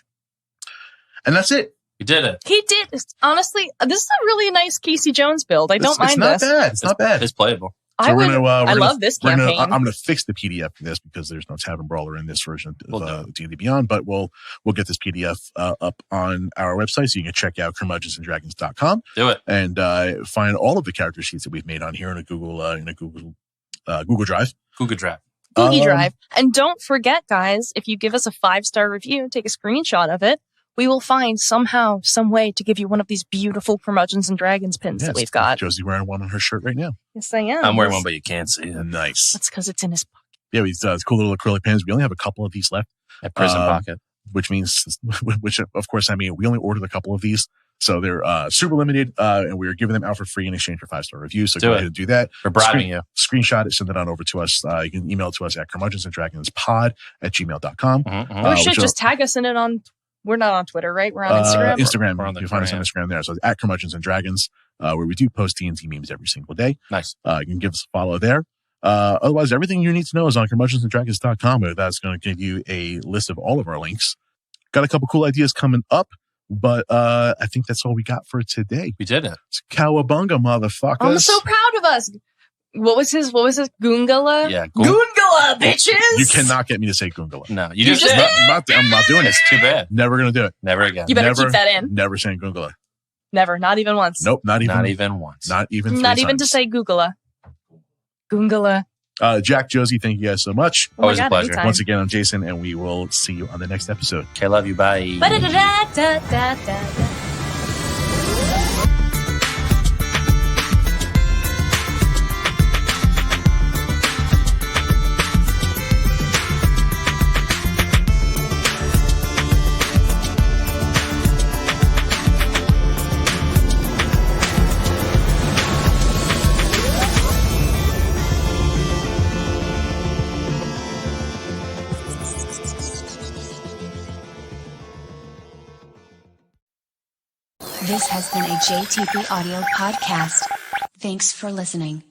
And that's it. He did it. He did. Honestly, this is a really nice Casey Jones build. I don't mind this. It's not bad. It's playable. So I love this campaign. I'm going to fix the PDF for this because there's no Tavern Brawler in this version of D&D Beyond, but we'll get this PDF up on our website so you can check out curmudgeonsanddragons.com. Do it. And find all of the character sheets that we've made on here in a Google Drive. Google Drive. Googie Drive. And don't forget, guys, if you give us a 5-star review, take a screenshot of it, we will find somehow, some way to give you one of these beautiful Curmudgeons and Dragons pins that we've got. Josey wearing one on her shirt right now. Yes, I am. I'm wearing one, but you can't see it. Nice. That's because it's in his pocket. Yeah, these cool little acrylic pins. We only have a couple of these left. At Prison Pocket. Which of course, I mean, we only ordered a couple of these. So they're super limited, and we're giving them out for free in exchange for 5-star reviews. So go ahead and do that. We're bribing you. Screenshot it, send it on over to us. You can email it to us at curmudgeonsanddragonspod@gmail.com. We should just tag us in it on... We're not on Twitter, right? We're on Instagram? Instagram. You can find us on Instagram there. So it's at Curmudgeons and Dragons, where we do post D&D memes every single day. Nice. You can give us a follow there. Otherwise, everything you need to know is on curmudgeonsanddragons.com. That's going to give you a list of all of our links. Got a couple cool ideas coming up, but I think that's all we got for today. We did it. It's COWABUNGA, motherfuckers. I'm so proud of us. What was his? Goongala? Yeah. Goongala, bitches! You cannot get me to say Goongala. No, you just did? I'm not doing it. It's too bad. Never going to do it. Never again. You better keep that in. Never saying Goongala. Never. Not even once. Nope. Not even once. Not even 3 Not even times. to say Googala. Goongala. Jack, Josey, thank you guys so much. Always a pleasure. Anytime. Once again, I'm Jason, and we will see you on the next episode. Okay, love you. Bye. Ba-da-da-da-da-da-da. This has been a JTP Audio podcast. Thanks for listening.